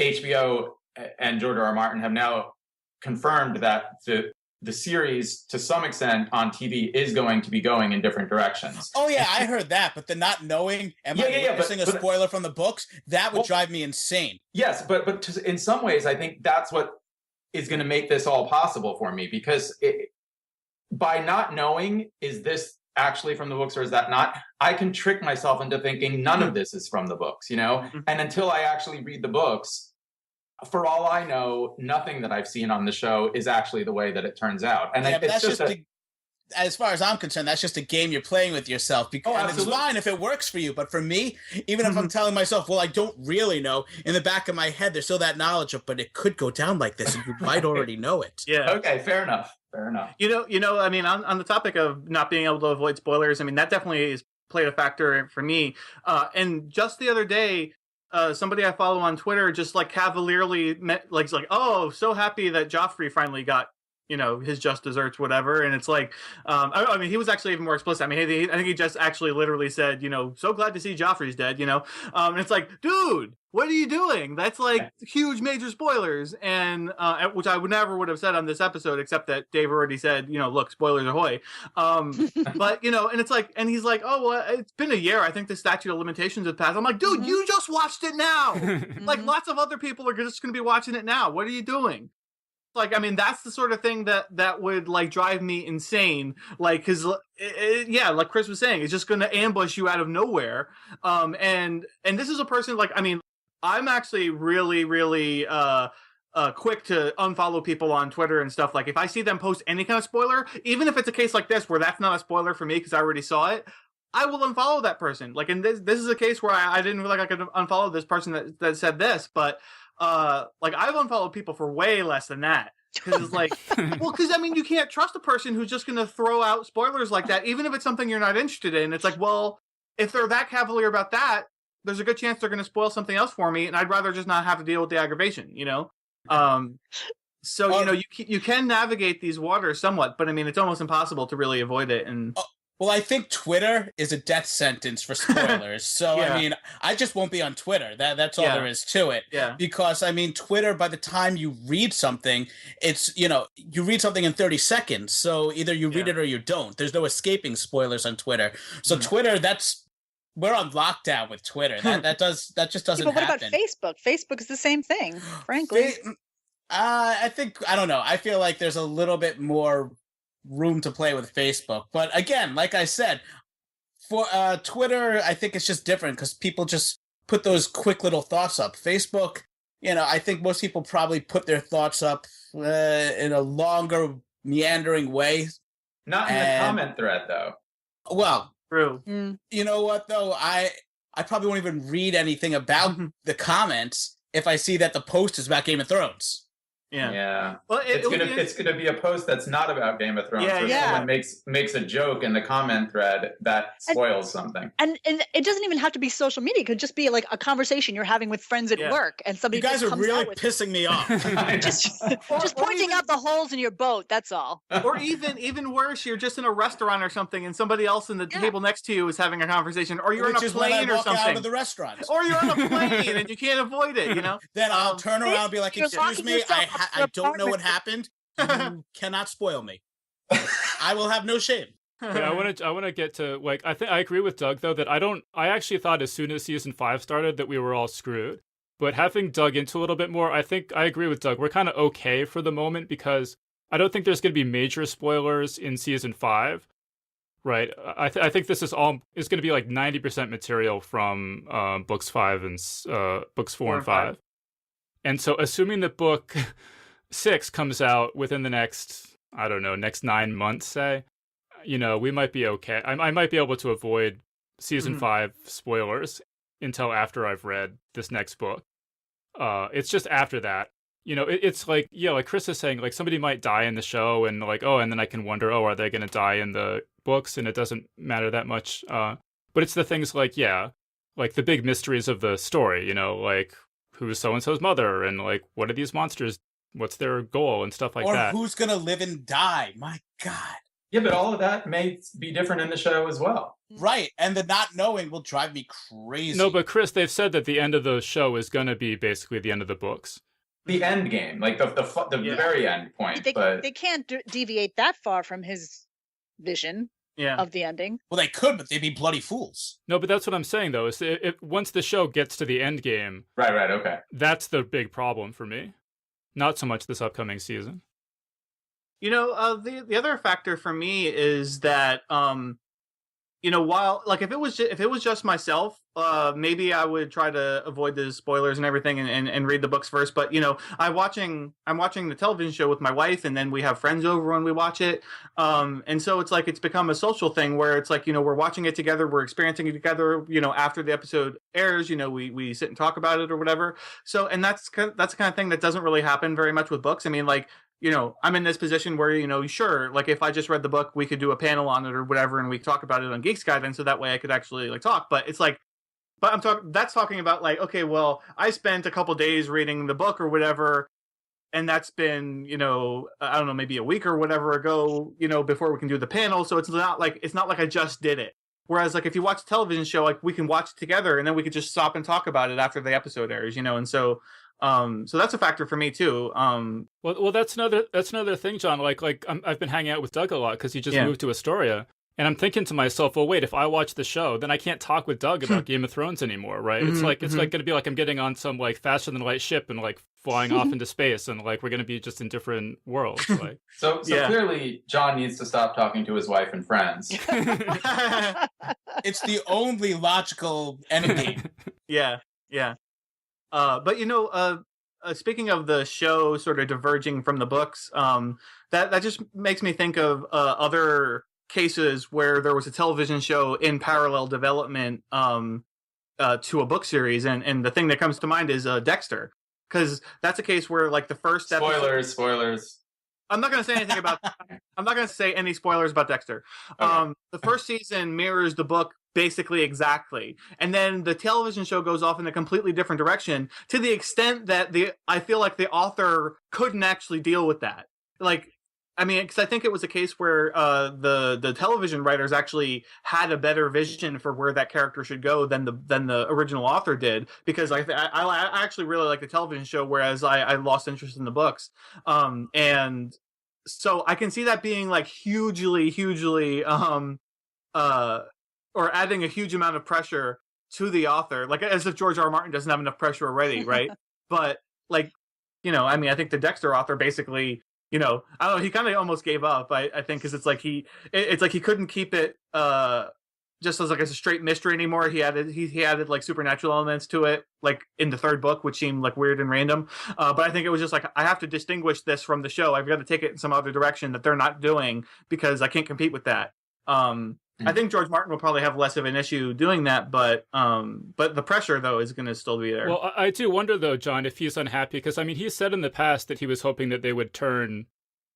HBO and George R. R. Martin have now confirmed that the series, to some extent, on TV is going to be going in different directions. Oh, yeah, I heard that, but the not knowing, am I witnessing a spoiler from the books? That would drive me insane. Yes, but in some ways, I think that's what is going to make this all possible for me, because by not knowing, is this actually from the books or is that not, I can trick myself into thinking none of this is from the books, you know? And until I actually read the books, for all I know, nothing that I've seen on the show is actually the way that it turns out. And it's just as far as I'm concerned, that's just a game you're playing with yourself. Because it's fine if it works for you. But for me, even if I'm telling myself, well, I don't really know, in the back of my head, there's still that knowledge of, but it could go down like this, and you might already know it. Yeah. Okay, fair enough. You know, I mean, on the topic of not being able to avoid spoilers, I mean, that definitely has played a factor for me. And just the other day, somebody I follow on Twitter just like cavalierly like, oh, so happy that Joffrey finally got his just desserts, whatever. And it's like, I mean, he was actually even more explicit. I mean, I think he just actually literally said, so glad to see Joffrey's dead, and it's like, dude, what are you doing? That's like huge major spoilers. And which I would have said on this episode, except that Dave already said, look, spoilers ahoy. But and it's like, and he's like, oh, well, it's been a year, I think the statute of limitations has passed. I'm like, dude, you just watched it now. Like, lots of other people are just going to be watching it now. What are you doing? Like, I mean, that's the sort of thing that would like drive me insane. Like, because like Chris was saying, it's just going to ambush you out of nowhere. And this is a person, like, I mean, I'm actually really, really quick to unfollow people on Twitter and stuff. Like, if I see them post any kind of spoiler, even if it's a case like this where that's not a spoiler for me because I already saw it, I will unfollow that person. Like, and this is a case where I didn't feel like I could unfollow this person that said this, but like, I've unfollowed people for way less than that. Because it's like, well, because I mean, you can't trust a person who's just going to throw out spoilers like that, even if it's something you're not interested in. It's like, well, if they're that cavalier about that, there's a good chance they're going to spoil something else for me, and I'd rather just not have to deal with the aggravation, So you can navigate these waters somewhat, but I mean, it's almost impossible to really avoid it. And well, I think Twitter is a death sentence for spoilers. So, Yeah. I mean, I just won't be on Twitter. That's all there is to it. Yeah. Because, I mean, Twitter, by the time you read something, it's, you read something in 30 seconds. So either you read it or you don't. There's no escaping spoilers on Twitter. So Twitter, we're on lockdown with Twitter. That just doesn't But what happen. about Facebook? Facebook is the same thing, frankly. I don't know. I feel like there's a little bit more room to play with Facebook. But again, like I said, for Twitter, I think it's just different because people just put those quick little thoughts up. Facebook, I think most people probably put their thoughts up in a longer, meandering way. Not in the comment thread, though. Well, true. You know what, though? I probably won't even read anything about the comments if I see that the post is about Game of Thrones. Yeah. Well, it's gonna be a post that's not about Game of Thrones. Where someone makes a joke in the comment thread that spoils something. And it doesn't even have to be social media. It could just be like a conversation you're having with friends at work, and somebody. You guys just are comes really out with pissing me off. just pointing out the holes in your boat. That's all. Or even worse, you're just in a restaurant or something, and somebody else in the table next to you is having a conversation, or you're on a plane or something. Out of the restaurant. Or you're on a plane and you can't avoid it. Then I'll turn around and be like, "Excuse me, I don't know what happened. You cannot spoil me. I will have no shame." Yeah, I want to get to, like, I agree with Doug, though, that I actually thought as soon as season 5 started that we were all screwed. But having dug into a little bit more, I think I agree with Doug. We're kind of okay for the moment because I don't think there's going to be major spoilers in season 5. Right. I think this is going to be like 90% material from books 5 and books 4 and 5. And so assuming that book 6 comes out within the next 9 months, say, we might be okay. I might be able to avoid season 5 spoilers until after I've read this next book. It's just after that, it's like, like Chris is saying, like, somebody might die in the show and like, and then I can wonder, are they going to die in the books? And it doesn't matter that much. But it's the things like, like the big mysteries of the story, like who's so-and-so's mother and like, what are these monsters? What's their goal and stuff like that. Or who's going to live and die? My God. Yeah, but all of that may be different in the show as well. Right, and the not knowing will drive me crazy. No, but Chris, they've said that the end of the show is going to be basically the end of the books. The end game, like the very end point. They can't deviate that far from his vision of the ending. Well, they could, but they'd be bloody fools. No, but that's what I'm saying, though. Is if once the show gets to the end game... Right, okay. That's the big problem for me. Not so much this upcoming season. The other factor for me is that, while, like, if it was just myself, maybe I would try to avoid the spoilers and everything and read the books first. But, I'm watching the television show with my wife, and then we have friends over when we watch it. And so it's like, it's become a social thing where it's like, we're watching it together, we're experiencing it together, after the episode airs, we sit and talk about it or whatever. So, and that's the kind of thing that doesn't really happen very much with books. I mean, like, I'm in this position where, sure, like if I just read the book, we could do a panel on it or whatever, and we could talk about it on Geek's Guide, and so that way I could actually like talk. But it's like, that's talking about like, okay, well, I spent a couple days reading the book or whatever, and that's been, I don't know, maybe a week or whatever ago, before we can do the panel. So it's not like I just did it. Whereas like if you watch a television show, like we can watch it together and then we could just stop and talk about it after the episode airs, and so that's a factor for me too. Well, that's another thing, John. I've been hanging out with Doug a lot because he just moved to Astoria, and I'm thinking to myself, well, wait, if I watch the show, then I can't talk with Doug about Game of Thrones anymore, right? It's like going to be like I'm getting on some like faster than light ship and like flying off into space, and like we're going to be just in different worlds. Like, so clearly, John needs to stop talking to his wife and friends. It's the only logical ending. Yeah. But speaking of the show sort of diverging from the books, that just makes me think of other cases where there was a television show in parallel development to a book series, and the thing that comes to mind is Dexter, because that's a case where like the first spoilers. I'm not going to say anything about. I'm not going to say any spoilers about Dexter. Okay. The first season mirrors the book basically exactly, and then the television show goes off in a completely different direction to the extent that I feel like the author couldn't actually deal with that. Like, I mean, because I think it was a case where the television writers actually had a better vision for where that character should go than the original author did. Because I actually really like the television show, whereas I lost interest in the books. And so I can see that being like hugely, or adding a huge amount of pressure to the author, like as if George R. R. Martin doesn't have enough pressure already, right? But like, I mean, I think the Dexter author basically. I don't know. He kind of almost gave up. I think because it's like he couldn't keep it just as like as a straight mystery anymore. He added like supernatural elements to it, like in the third book, which seemed like weird and random. But I think it was just like I have to distinguish this from the show. I've got to take it in some other direction that they're not doing because I can't compete with that. I think George Martin will probably have less of an issue doing that, but the pressure though is going to still be there. Well, I do wonder though, John, if he's unhappy, because I mean, he said in the past that he was hoping that they would turn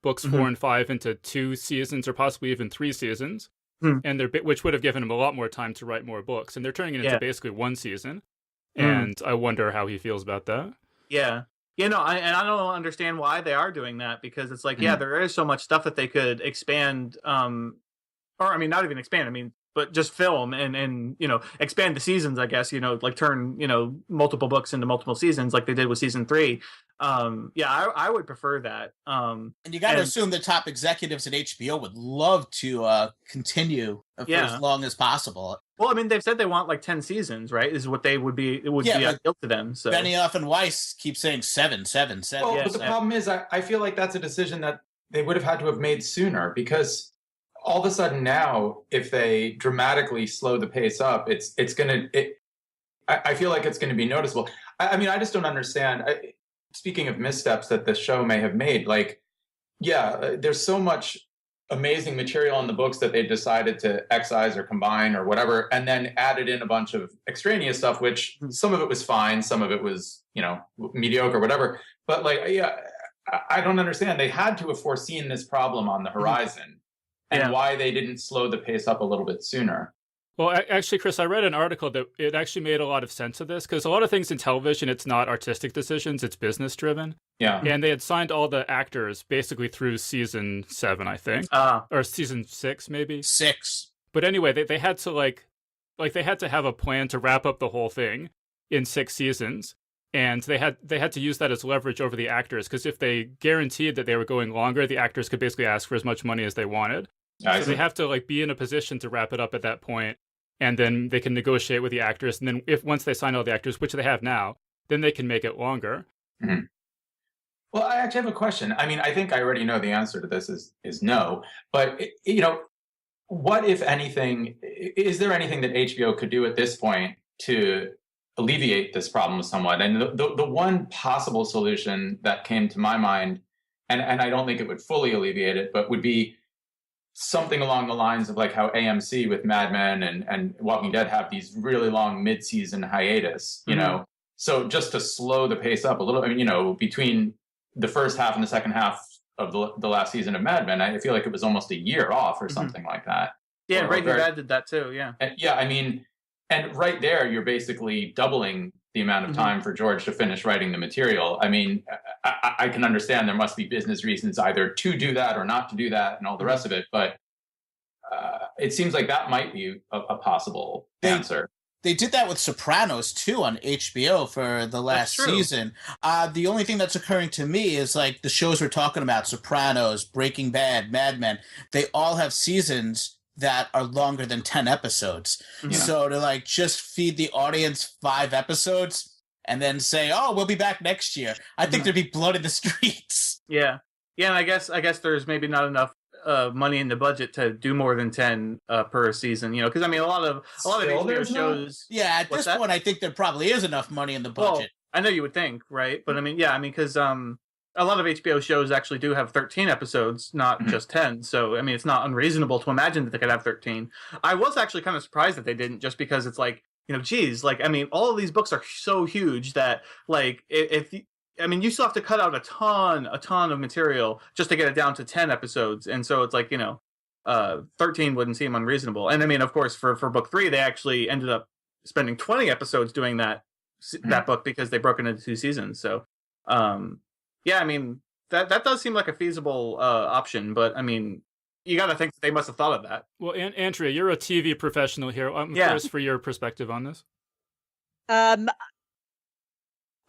books 4 and 5 into 2 seasons or possibly even 3 seasons, and which would have given him a lot more time to write more books. And they're turning it into basically 1 season, and I wonder how he feels about that. Yeah. I don't understand why they are doing that, because it's like, there is so much stuff that they could expand. Or I mean, not even expand. I mean, but just film and expand the seasons. I guess like turn multiple books into multiple seasons, like they did with season 3. I would prefer that. And you got to assume the top executives at HBO would love to continue for as long as possible. Well, I mean, they've said they want like 10 seasons, right? Is what they would be. It would be ideal to them. So Benioff and Weiss keep saying 7. Well, but the problem is, I feel like that's a decision that they would have had to have made sooner, because all of a sudden now, if they dramatically slow the pace up, I feel like it's going to be noticeable. I mean, I just don't understand. Speaking of missteps that the show may have made, like, there's so much amazing material in the books that they decided to excise or combine or whatever, and then added in a bunch of extraneous stuff, which some of it was fine, some of it was, mediocre, whatever. But like, I don't understand. They had to have foreseen this problem on the horizon. And why they didn't slow the pace up a little bit sooner. Well, actually, Chris, I read an article that it actually made a lot of sense of this, because a lot of things in television, it's not artistic decisions, it's business driven. Yeah. And they had signed all the actors basically through season 7, I think. Or season 6, maybe. 6. But anyway, they had to they had to have a plan to wrap up the whole thing in 6 seasons. And they had to use that as leverage over the actors, because if they guaranteed that they were going longer, the actors could basically ask for as much money as they wanted. So they have to be in a position to wrap it up at that point, and then they can negotiate with the actors. And then once they sign all the actors, which they have now, then they can make it longer. Mm-hmm. Well, I actually have a question. I mean, I think I already know the answer to this is no. But what, if anything, is there anything that HBO could do at this point to alleviate this problem somewhat? And the one possible solution that came to my mind, and I don't think it would fully alleviate it, but would be something along the lines of like how AMC with Mad Men and Walking Dead have these really long mid-season hiatus, So just to slow the pace up a little, I mean, between the first half and the second half of the last season of Mad Men, I feel like it was almost a year off or something like that. Yeah, Breaking Bad did that too, yeah. I mean, and right there, you're basically doubling the amount of time for George to finish writing the material. I mean, I can understand there must be business reasons either to do that or not to do that and all the rest of it. But it seems like that might be a possible answer. They did that with Sopranos too on HBO for the last season. The only thing that's occurring to me is like the shows we're talking about, Sopranos, Breaking Bad, Mad Men, they all have seasons that are longer than 10 episodes. Mm-hmm. So to like just feed the audience 5 episodes and then say, oh, we'll be back next year, I think there'd be blood in the streets. Yeah. And I guess there's maybe not enough money in the budget to do more than 10 per season, you know, because I mean a lot of HBO shows. Yeah, at this point, I think there probably is enough money in the budget. Well, I know you would think, right? But I mean, yeah, I mean, because a lot of HBO shows actually do have 13 episodes, not just 10. So I mean, it's not unreasonable to imagine that they could have 13. I was actually kind of surprised that they didn't, just because it's like, you know, geez, like I mean, all of these books are so huge that like if I mean, you still have to cut out a ton of material just to get it down to 10 episodes. And so it's like, you know, 13 wouldn't seem unreasonable. And I mean, of course, for book 3, they actually ended up spending 20 episodes doing that book because they broke it into 2 seasons. So, yeah, I mean, that does seem like a feasible option. But I mean, you got to think that they must have thought of that. Well, Andrea, you're a TV professional here. I'm curious for your perspective on this.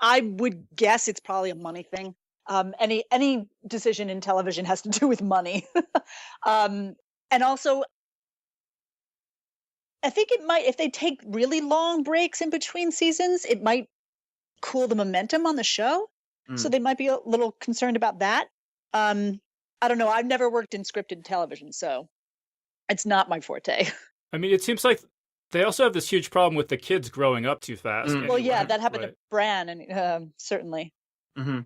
I would guess it's probably a money thing. Any decision in television has to do with money. And also, I think it might, if they take really long breaks in between seasons, it might cool the momentum on the show. So they might be a little concerned about that. I don't know. I've never worked in scripted television, so it's not my forte. I mean, it seems like they also have this huge problem with the kids growing up too fast. Well, yeah, that happened to Bran, and certainly. Mm-hmm.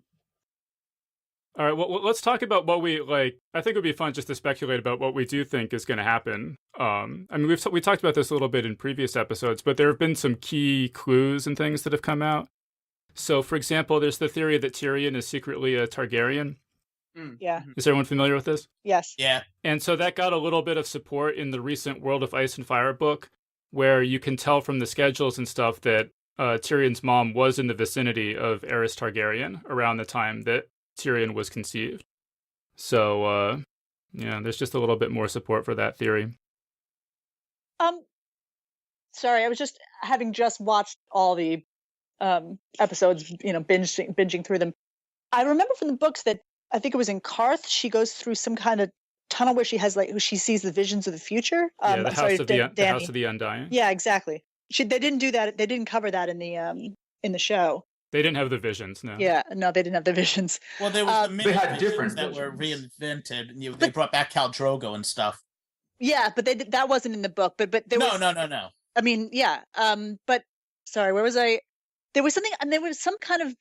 All right, well, let's talk about what we like. I think it would be fun just to speculate about what we do think is going to happen. I mean, we talked about this a little bit in previous episodes, but there have been some key clues and things that have come out. So, for example, there's the theory that Tyrion is secretly a Targaryen. Yeah. Is everyone familiar with this? Yes. Yeah. And so that got a little bit of support in the recent World of Ice and Fire book, where you can tell from the schedules and stuff that Tyrion's mom was in the vicinity of Aerys Targaryen around the time that Tyrion was conceived. So, yeah, there's just a little bit more support for that theory. Sorry, I was just having just watched all the episodes, you know, binging through them. I remember from the books that I think it was in Karth, she goes through some kind of tunnel where she has she sees the visions of the future. The House of the Undying. Yeah, exactly. They didn't do that. They didn't cover that in the show. They didn't have the visions, no. Yeah, no, they didn't have the visions. Well, there was they had different that were reinvented. They brought back Khal Drogo and stuff. Yeah, but that wasn't in the book. But there was no. I mean, yeah. But sorry, where was I? There was something, and there was some kind of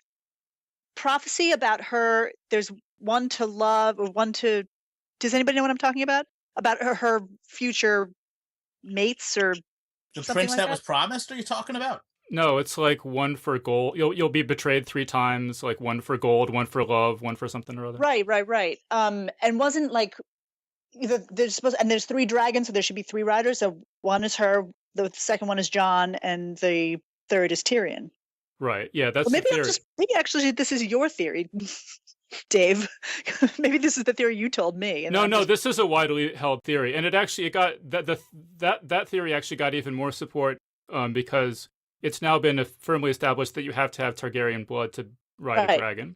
prophecy about her. There's one to love, or one to. Does anybody know what I'm talking about? About her future mates, or the prince that was promised? Are you talking about? No, it's like one for gold. You'll be betrayed 3 times. Like one for gold, one for love, one for something or other. Right. And wasn't like there's 3 dragons, so there should be 3 riders. So one is her, the second one is Jon, and the third is Tyrion. Right. Yeah, that's maybe the theory. Maybe actually this is your theory, Dave. Maybe this is the theory you told me. No, this is a widely held theory, and it got that theory actually got even more support because it's now been firmly established that you have to have Targaryen blood to ride a dragon.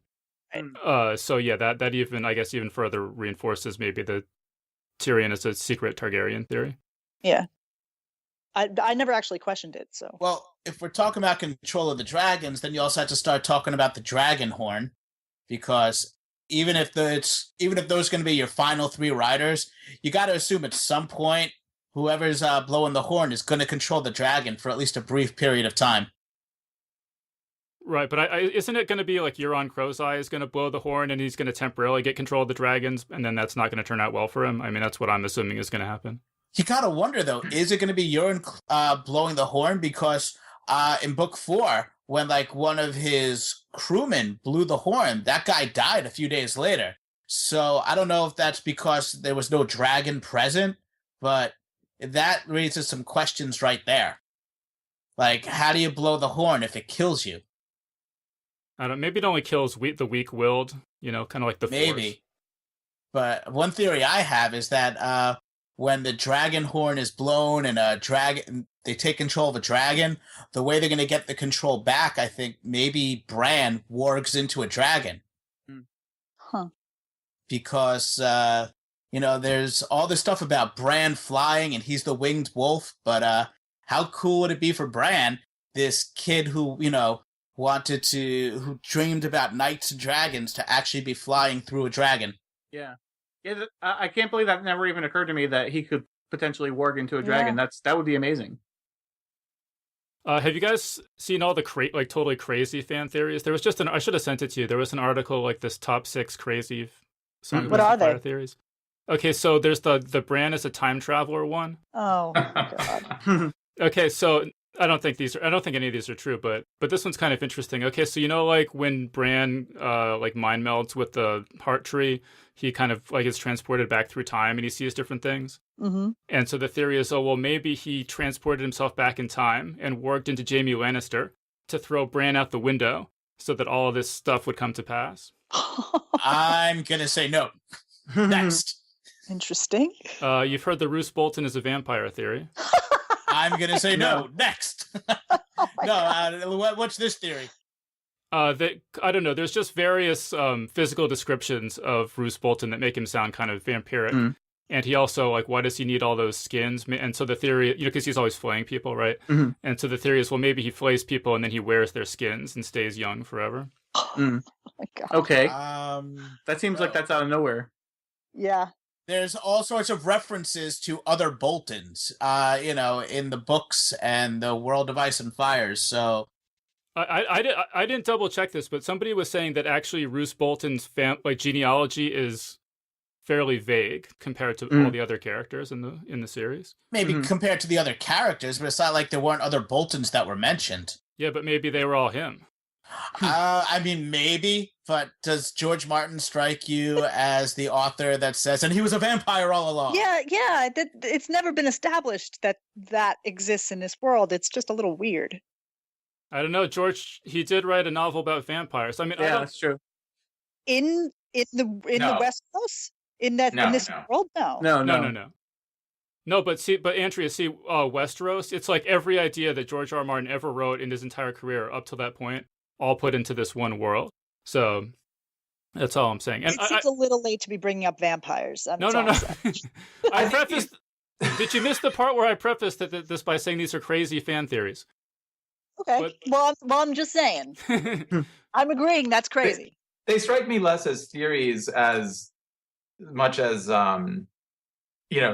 Right. So yeah, that even further reinforces maybe the Tyrion is a secret Targaryen theory. Yeah. I never actually questioned it. So well, if we're talking about control of the dragons, then you also have to start talking about the dragon horn, because even if those are going to be your final 3 riders, you got to assume at some point whoever's blowing the horn is going to control the dragon for at least a brief period of time. Right, but isn't it going to be like Euron Crowseye is going to blow the horn and he's going to temporarily get control of the dragons, and then that's not going to turn out well for him? I mean, that's what I'm assuming is going to happen. You got to wonder, though, is it going to be Euron blowing the horn? Because in book 4, when like one of his crewmen blew the horn, that guy died a few days later. So I don't know if that's because there was no dragon present, but that raises some questions right there. Like, how do you blow the horn if it kills you? I don't. Maybe it only kills the weak-willed. You know, kind of like the Maybe. Force. But one theory I have is that when the dragon horn is blown and they take control of a dragon, the way they're going to get the control back, I think maybe Bran wargs into a dragon. Huh. Because, there's all this stuff about Bran flying and he's the winged wolf, but how cool would it be for Bran, this kid who, who dreamed about knights and dragons, to actually be flying through a dragon? Yeah. Yeah, I can't believe that never even occurred to me that he could potentially warg into a dragon. Yeah. That would be amazing. Have you guys seen all the totally crazy fan theories? There was just I should have sent it to you. There was an article like this top 6 crazy Song of What Ice are and Fire they? theories. Okay, so there's the Bran is a time traveler one. Oh God. Okay, so I don't think any of these are true, but this one's kind of interesting. Okay, so like when Bran mind melds with the heart tree, he kind of is transported back through time and he sees different things. Mm-hmm. And so the theory is, maybe he transported himself back in time and warged into Jaime Lannister to throw Bran out the window so that all of this stuff would come to pass. I'm going to say no. Next. Interesting. You've heard the Roose Bolton is a vampire theory. I'm going to say no. Next. What's this theory? I don't know. There's just various physical descriptions of Roose Bolton that make him sound kind of vampiric. Mm. And he also, why does he need all those skins? And so the theory, because he's always flaying people, right? Mm-hmm. And so the theory is, maybe he flays people and then he wears their skins and stays young forever. Mm. Oh my God. Okay. That seems like that's out of nowhere. Yeah. There's all sorts of references to other Boltons, in the books and the World of Ice and Fire. So I didn't double check this, but somebody was saying that actually Roose Bolton's genealogy is fairly vague compared to all the other characters in the series. maybe compared to the other characters, but it's not like there weren't other Boltons that were mentioned. Yeah, but maybe they were all him. I mean, maybe, but does George Martin strike you as the author that says, and he was a vampire all along? Yeah. It's never been established that exists in this world. It's just a little weird. I don't know. George, he did write a novel about vampires. I mean, Yeah, that's true. In the No. Westeros? In this No. world? No. No. No, but Andrea, Westeros, it's like every idea that George R. R. Martin ever wrote in his entire career up to that point, all put into this one world. So that's all I'm saying. And It seems a little late to be bringing up vampires. No. I prefaced. Did you miss the part where I prefaced this by saying these are crazy fan theories? Okay. Well, I'm just saying. I'm agreeing. That's crazy. They strike me less as theories as much as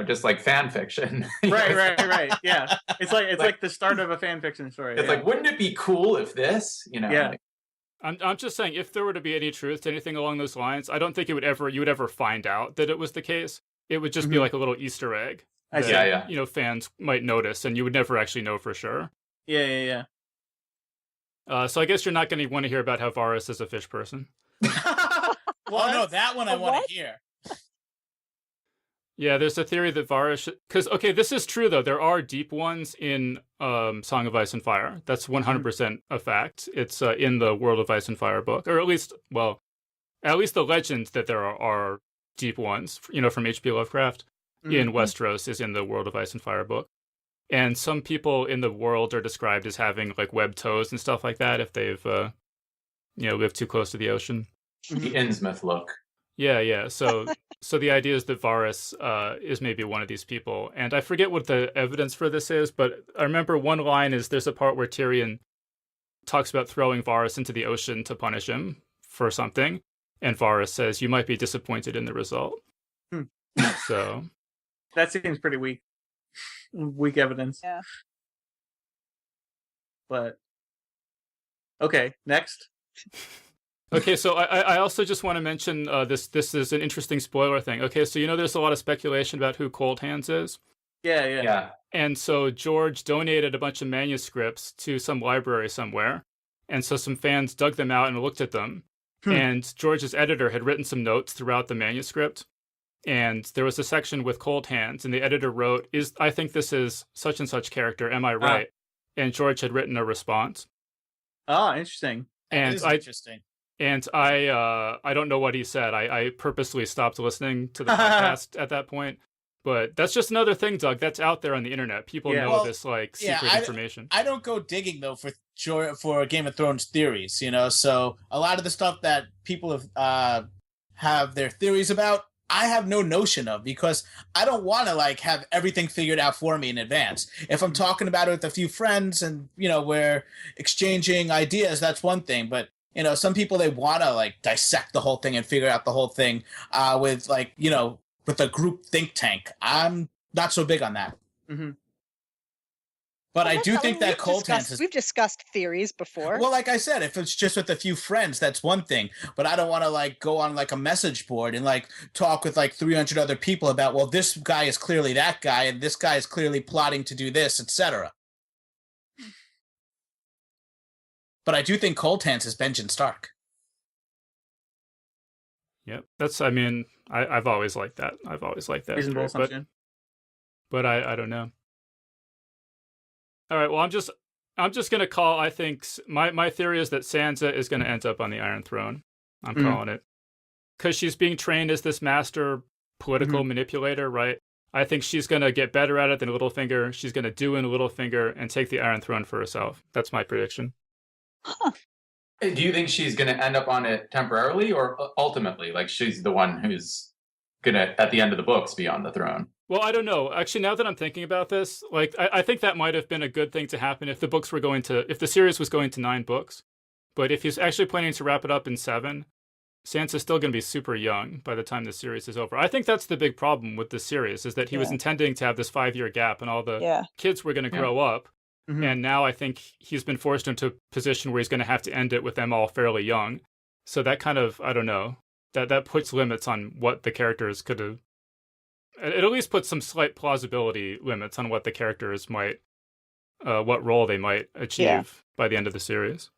just like fan fiction. Right. Yeah, it's like the start of a fan fiction story. It's like, wouldn't it be cool if this? Yeah. I'm just saying, if there were to be any truth to anything along those lines, I don't think you would ever find out that it was the case. It would just be like a little Easter egg. I see. That, fans might notice, and you would never actually know for sure. Yeah. So I guess you're not going to want to hear about how Varys is a fish person. Oh, no, that one I want to hear. Yeah, there's a theory that Varys... Because, okay, this is true, though. There are deep ones in Song of Ice and Fire. That's 100% a fact. It's in the World of Ice and Fire book. Or at least the legend that there are deep ones, from H.P. Lovecraft in Westeros is in the World of Ice and Fire book. And some people in the world are described as having, webbed toes and stuff like that if they've, lived too close to the ocean. The Innsmouth look. Yeah. So the idea is that Varys is maybe one of these people. And I forget what the evidence for this is, but I remember one line is there's a part where Tyrion talks about throwing Varys into the ocean to punish him for something. And Varys says, you might be disappointed in the result. So That seems pretty weak. Weak evidence. Yeah. But okay, next. Okay, so I also just want to mention this is an interesting spoiler thing. Okay, so there's a lot of speculation about who Cold Hands is. Yeah. And so George donated a bunch of manuscripts to some library somewhere. And so some fans dug them out and looked at them. And George's editor had written some notes throughout the manuscript. And there was a section with Cold Hands, and the editor wrote, I think this is such and such character, am I right? And George had written a response. Oh, interesting. And is interesting. And I don't know what he said. I purposely stopped listening to the podcast at that point. But that's just another thing, Doug. That's out there on the internet. People know this like secret information. I don't go digging though for Game of Thrones theories, you know. So a lot of the stuff that people have their theories about, I have no notion of, because I don't want to like have everything figured out for me in advance. If I'm talking about it with a few friends and, you know, we're exchanging ideas, that's one thing. But, you know, some people, they want to like dissect the whole thing and figure out the whole thing with like, you know, with a group think tank. I'm not so big on that. Mm-hmm. But I do think that we've discussed theories before. Well, like I said, if it's just with a few friends, that's one thing. But I don't want to like go on like a message board and like talk with like 300 other people about, well, this guy is clearly that guy and this guy is clearly plotting to do this, etc. But I do think Cold Hands is Benjen Stark. Yep. I mean, I've always liked that. Reasonable assumption. But I don't know. All right, well, I'm just gonna call. I think my theory is that Sansa is gonna end up on the Iron Throne. I'm calling it because she's being trained as this master political manipulator, right? I think she's gonna get better at it than Littlefinger. She's gonna do in Littlefinger and take the Iron Throne for herself. That's my prediction. Huh. Do you think she's gonna end up on it temporarily or ultimately? Like she's the one who's gonna, at the end of the books, be on the throne? Well, I don't know. Actually, now that I'm thinking about this, like I think that might have been a good thing to happen if the series was going to 9 books. But if he's actually planning to wrap it up in 7, Sansa's still going to be super young by the time the series is over. I think that's the big problem with this series, is that he was intending to have this 5-year gap and all the kids were going to grow up. Mm-hmm. And now I think he's been forced into a position where he's going to have to end it with them all fairly young. So that kind of, I don't know, that puts limits on what the characters could have. It at least puts some slight plausibility limits on what the characters might, what role they might achieve by the end of the series.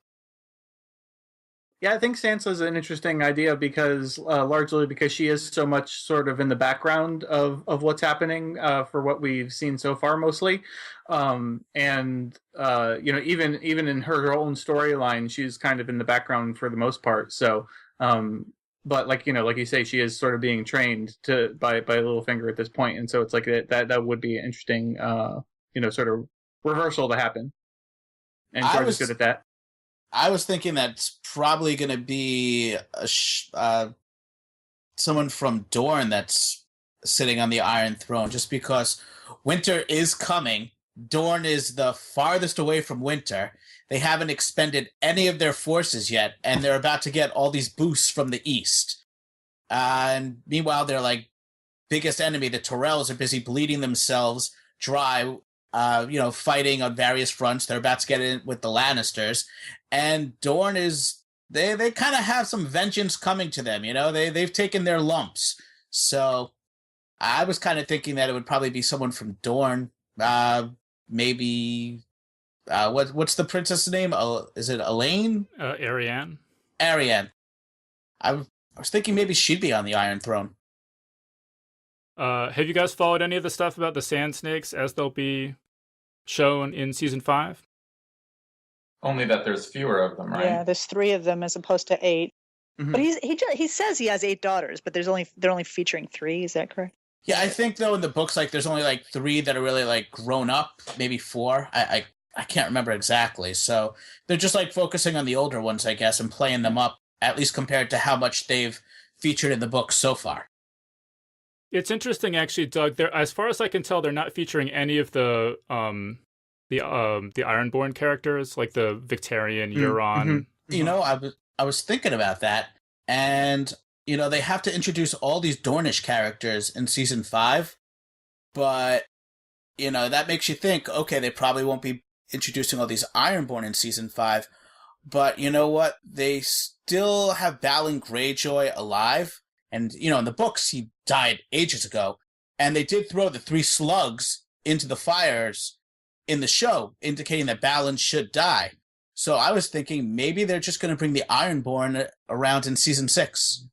Yeah, I think Sansa's an interesting idea because largely because she is so much sort of in the background of what's happening for what we've seen so far mostly. And you know, even in her own storyline, she's kind of in the background for the most part. So but like, you know, like you say, she is sort of being trained by Littlefinger at this point, and so it's like that would be an interesting you know, sort of reversal to happen. And George is good at that. I was thinking that's probably going to be someone from Dorne that's sitting on the Iron Throne, just because winter is coming. Dorne is the farthest away from winter. They haven't expended any of their forces yet, and they're about to get all these boosts from the east. And meanwhile, their like biggest enemy, the Tyrells, are busy bleeding themselves dry, you know, fighting on various fronts. They're about to get in with the Lannisters, and Dorne is they kind of have some vengeance coming to them. You know, they've taken their lumps. So I was kind of thinking that it would probably be someone from Dorne, maybe. What's the princess' name? Is it Elaine? Arianne. Arianne. I was thinking maybe she'd be on the Iron Throne. Have you guys followed any of the stuff about the Sand Snakes as they'll be shown in season 5? Only that there's fewer of them, right? Yeah, there's 3 of them as opposed to 8. Mm-hmm. But he says he has 8 daughters, but they're only featuring 3. Is that correct? Yeah, I think though in the books, like there's only like 3 that are really like grown up, maybe 4. I can't remember exactly. So they're just like focusing on the older ones, I guess, and playing them up, at least compared to how much they've featured in the book so far. It's interesting, actually, Doug. As far as I can tell, they're not featuring any of the Ironborn characters, like the Victarion, Euron. Mm-hmm. You know, I was thinking about that, and you know, they have to introduce all these Dornish characters in season 5, but you know, that makes you think, okay, they probably won't be introducing all these Ironborn in season 5, but you know what? They still have Balin Greyjoy alive, and you know, in the books he died ages ago, and they did throw the 3 slugs into the fires in the show, indicating that Balin should die. So I was thinking maybe they're just going to bring the Ironborn around in season 6.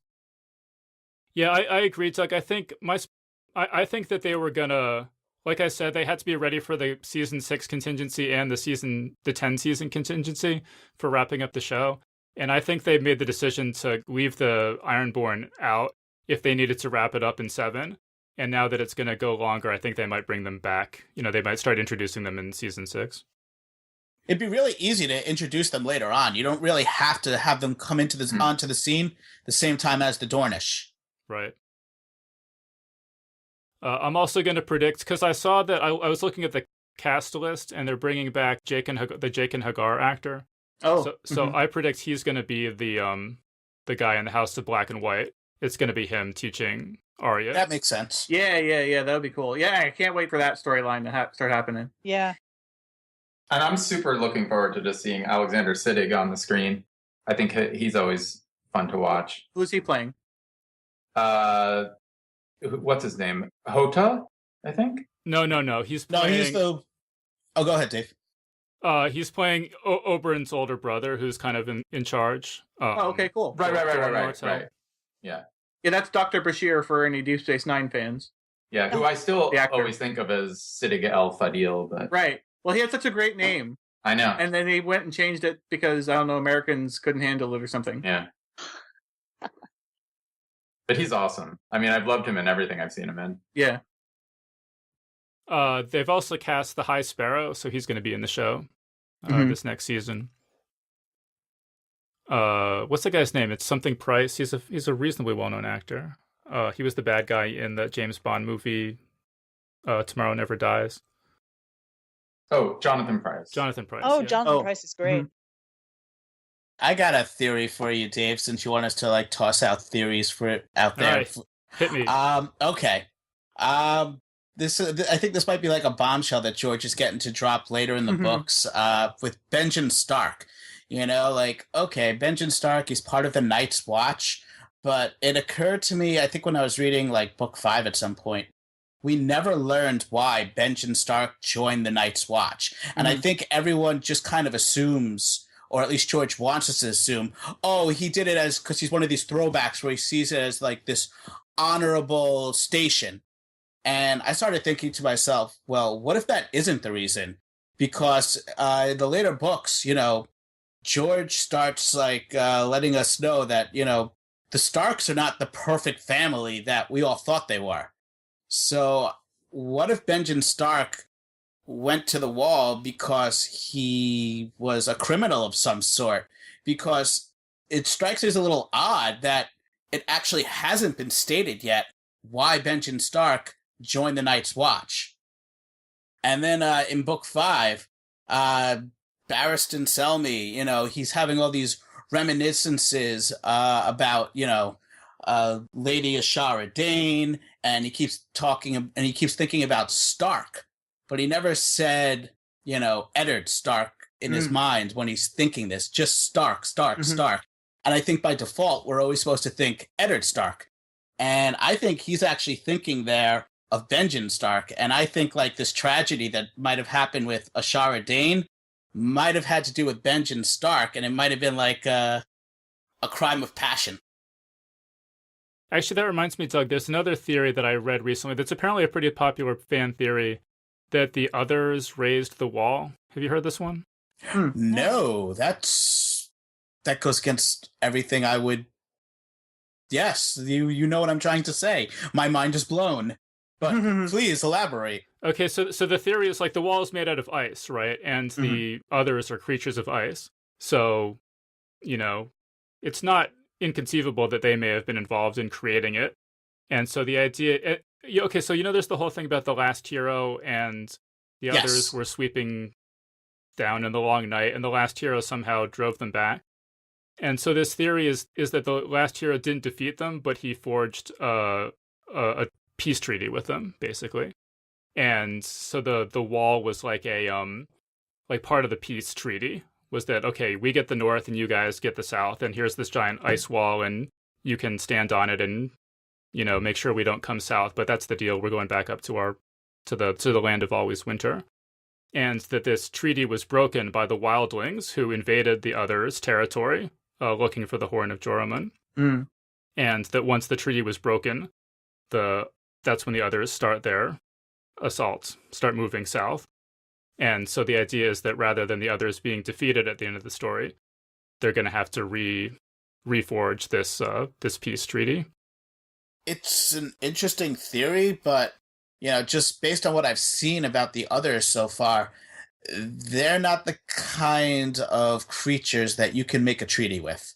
Yeah, I agree, Doug. I think that they were gonna, like I said, they had to be ready for the season 6 contingency and the 10 season contingency for wrapping up the show. And I think they made the decision to leave the Ironborn out if they needed to wrap it up in 7. And now that it's going to go longer, I think they might bring them back. They might start introducing them in season 6. It'd be really easy to introduce them later on. You don't really have to have them come into this onto the scene the same time as the Dornish. Right. I'm also going to predict, because I saw that I was looking at the cast list, and they're bringing back the Jake and Hagar actor. Oh, so I predict he's going to be the guy in the House of Black and White. It's going to be him teaching Arya. That makes sense. Yeah. That would be cool. Yeah, I can't wait for that storyline to start happening. Yeah. And I'm super looking forward to just seeing Alexander Siddig on the screen. I think he's always fun to watch. Who's he playing? What's his name? Hota, I think? No. He's playing... Oh, go ahead, Dave. He's playing Oberyn's older brother, who's kind of in charge. Okay, cool. Right. Yeah, that's Dr. Bashir for any Deep Space Nine fans. Yeah, who I still always think of as Siddig El Fadil, but... Right. Well, he had such a great name. I know. And then he went and changed it because, I don't know, Americans couldn't handle it or something. Yeah. But he's awesome. I mean, I've loved him in everything I've seen him in. Yeah. They've also cast the High Sparrow, so he's going to be in the show this next season. What's the guy's name? It's something Price. He's a reasonably well-known actor. He was the bad guy in the James Bond movie Tomorrow Never Dies. Oh, Jonathan Price. Jonathan Price. Oh, yeah. Jonathan Price is great. I got a theory for you, Dave, since you want us to toss out theories out there. All right. Hit me. Okay. I think this might be like a bombshell that George is getting to drop later in the books with Benjen Stark. Okay, Benjen Stark, he's part of the Night's Watch, but it occurred to me, I think when I was reading book 5 at some point, we never learned why Benjen Stark joined the Night's Watch. And I think everyone just kind of assumes, or at least George wants us to assume, he did it because he's one of these throwbacks where he sees it as this honorable station. And I started thinking to myself, well, what if that isn't the reason? Because in the later books, George starts letting us know that, the Starks are not the perfect family that we all thought they were. So what if Benjen Stark went to the Wall because he was a criminal of some sort? Because it strikes me as a little odd that it actually hasn't been stated yet why Benjen Stark joined the Night's Watch. And then in book 5, Barristan Selmy, he's having all these reminiscences about, Lady Ashara Dane, and he keeps thinking about Stark, but he never said, Eddard Stark in his mind when he's thinking this, just Stark. And I think by default, we're always supposed to think Eddard Stark. And I think he's actually thinking there of Benjen Stark. And I think this tragedy that might have happened with Ashara Dane might have had to do with Benjen Stark, and it might have been a crime of passion. Actually, that reminds me, Doug, there's another theory that I read recently that's apparently a pretty popular fan theory, that the others raised the wall. Have you heard this one? No, that goes against everything I would... Yes, you know what I'm trying to say. My mind is blown. But please elaborate. Okay, so the theory is the wall is made out of ice, right? And the others are creatures of ice. So, it's not inconceivable that they may have been involved in creating it. And so the idea... there's the whole thing about the last hero and the others were sweeping down in the long night, and the last hero somehow drove them back. And so this theory is that the last hero didn't defeat them, but he forged a peace treaty with them, basically. And so the wall was a part of the peace treaty was that, okay, we get the north and you guys get the south, and here's this giant ice wall and you can stand on it and make sure we don't come south, but that's the deal. We're going back up to the land of always winter. And that this treaty was broken by the wildlings who invaded the others' territory, looking for the Horn of Joramun. And that once the treaty was broken, that's when the others start their assaults, start moving south. And so the idea is that rather than the others being defeated at the end of the story, they're going to have to reforge this peace treaty. It's an interesting theory, but just based on what I've seen about the others so far, they're not the kind of creatures that you can make a treaty with.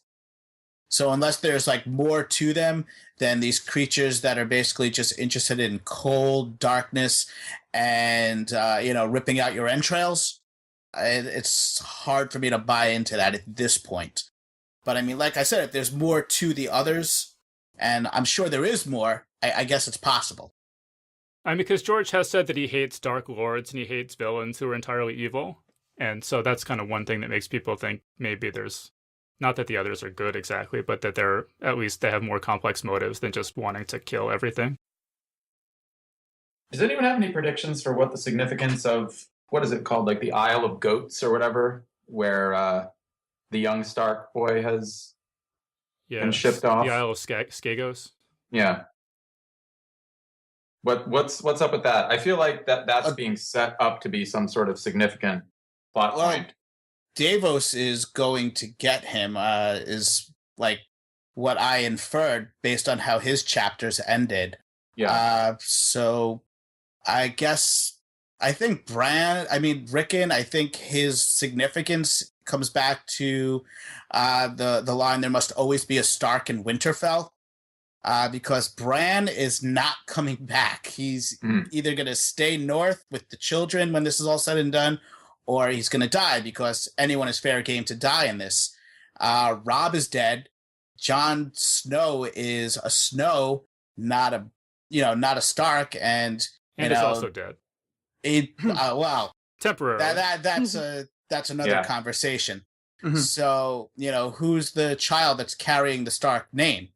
So unless there's like more to them than these creatures that are basically just interested in cold darkness and ripping out your entrails, it's hard for me to buy into that at this point. But I mean, like I said, if there's more to the others, and I'm sure there is more, I guess it's possible. I mean, because George has said that he hates Dark Lords and he hates villains who are entirely evil. And so that's kind of one thing that makes people think maybe there's, not that the others are good exactly, but that they have more complex motives than just wanting to kill everything. Does anyone have any predictions for what the significance of, what is it called, like the Isle of Goats or whatever, where the young Stark boy has been shipped off? The Isle of Skagos? Yeah. What's up with that? I feel like that's being set up to be some sort of significant plot point. Davos is going to get him, is like what I inferred based on how his chapters ended. Yeah. So I think Rickon, I think his significance comes back to the line, there must always be a Stark in Winterfell. Because Bran is not coming back. He's either going to stay north with the children when this is all said and done, or he's going to die, because anyone is fair game to die in this. Robb is dead. Jon Snow is a Snow, not a Stark, and is also dead. Wow, temporarily. That's another conversation. Mm-hmm. So who's the child that's carrying the Stark name?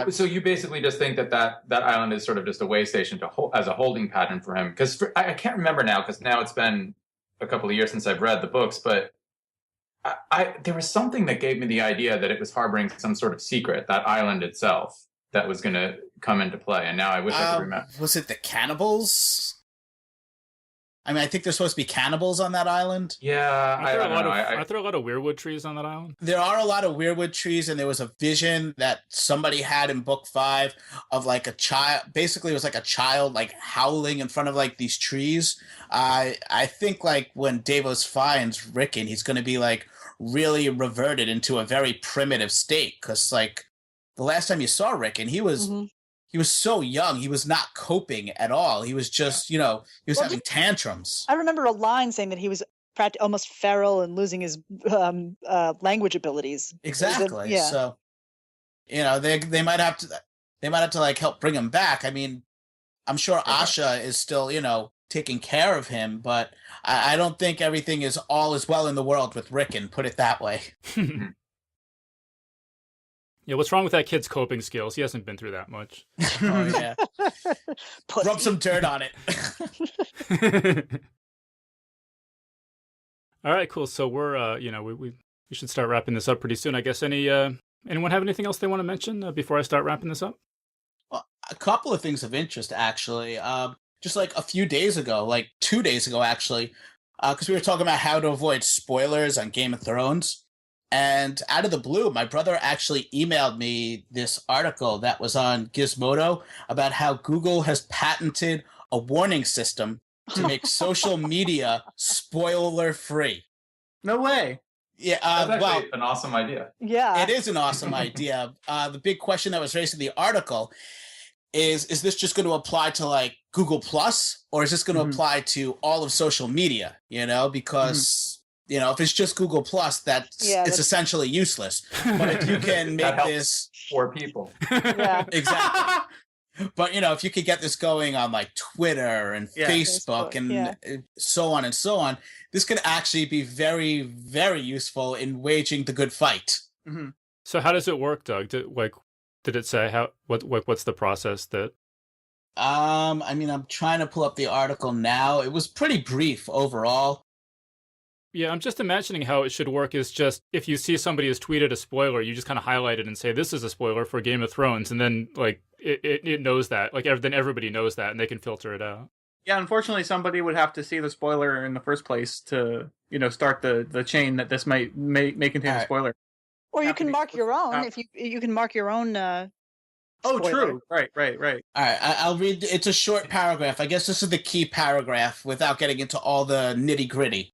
So you basically just think that island is sort of just a way station as a holding pattern for him? Because I can't remember now, because now it's been a couple of years since I've read the books, but there was something that gave me the idea that it was harboring some sort of secret, that island itself, that was going to come into play. And now I wish I could remember. Was it the cannibals? I mean, I think there's supposed to be cannibals on that island. Yeah, Aren't there a lot of weirwood trees on that island? There are a lot of weirwood trees, and there was a vision that somebody had in book 5 of like a child. Basically, it was like a child like howling in front of like these trees. I think like when Davos finds Rickon, he's going to be like really reverted into a very primitive state, because like the last time you saw Rickon, he was. Mm-hmm. He was so young. He was not coping at all. He was just, he was having tantrums. I remember a line saying that he was almost feral and losing his language abilities. Exactly. Yeah. So, they might have to like help bring him back. I mean, I'm sure Asha is still, taking care of him, but I don't think everything is all as well in the world with Rickon. Put it that way. Yeah, what's wrong with that kid's coping skills? He hasn't been through that much. Oh, yeah. Rub some dirt on it. All right, cool. So we're, we should start wrapping this up pretty soon. I guess anyone have anything else they want to mention before I start wrapping this up? Well, a couple of things of interest, actually. Just like a few days ago, like 2 days ago, actually, because we were talking about how to avoid spoilers on Game of Thrones. And out of the blue, my brother actually emailed me this article that was on Gizmodo about how Google has patented a warning system to make social media spoiler-free. No way. Yeah, that's actually an awesome idea. Yeah. It is an awesome idea. The big question that was raised in the article is this just going to apply to like Google Plus, or is this going to apply to all of social media? Because... if it's just Google Plus, it's essentially useless. But if you can make this for people, yeah, exactly. But if you could get this going on like Twitter and Facebook and so on and so on, this could actually be very, very useful in waging the good fight. Mm-hmm. So how does it work, Doug? Did it say what's the process that? I mean, I'm trying to pull up the article now. It was pretty brief overall. Yeah, I'm just imagining how it should work is just if you see somebody has tweeted a spoiler, you just kind of highlight it and say, this is a spoiler for Game of Thrones. And then like it knows that. Like then everybody knows that and they can filter it out. Yeah, unfortunately, somebody would have to see the spoiler in the first place to, start the chain that this may contain a spoiler. Or you have to can be mark your own out. if you can mark your own. Oh, spoiler. true. Right. All right, I'll read. It's a short paragraph. I guess this is the key paragraph without getting into all the nitty gritty.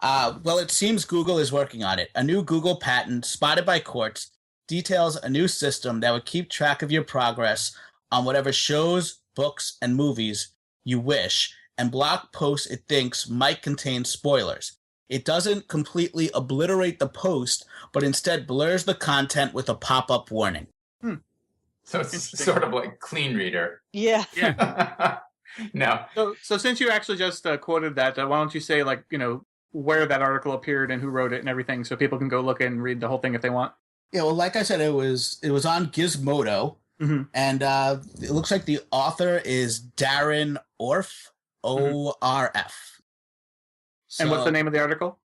Well, it seems Google is working on it. A new Google patent, spotted by courts, details a new system that would keep track of your progress on whatever shows, books, and movies you wish, and block posts it thinks might contain spoilers. It doesn't completely obliterate the post, but instead blurs the content with a pop-up warning. So it's sort of like Clean Reader. Yeah. Yeah. No. So since you actually just quoted that, why don't you say where that article appeared and who wrote it and everything, so people can go look and read the whole thing if they want. Yeah, well, like I said, it was on Gizmodo, and it looks like the author is Darren Orff, ORF. And what's the name of the article?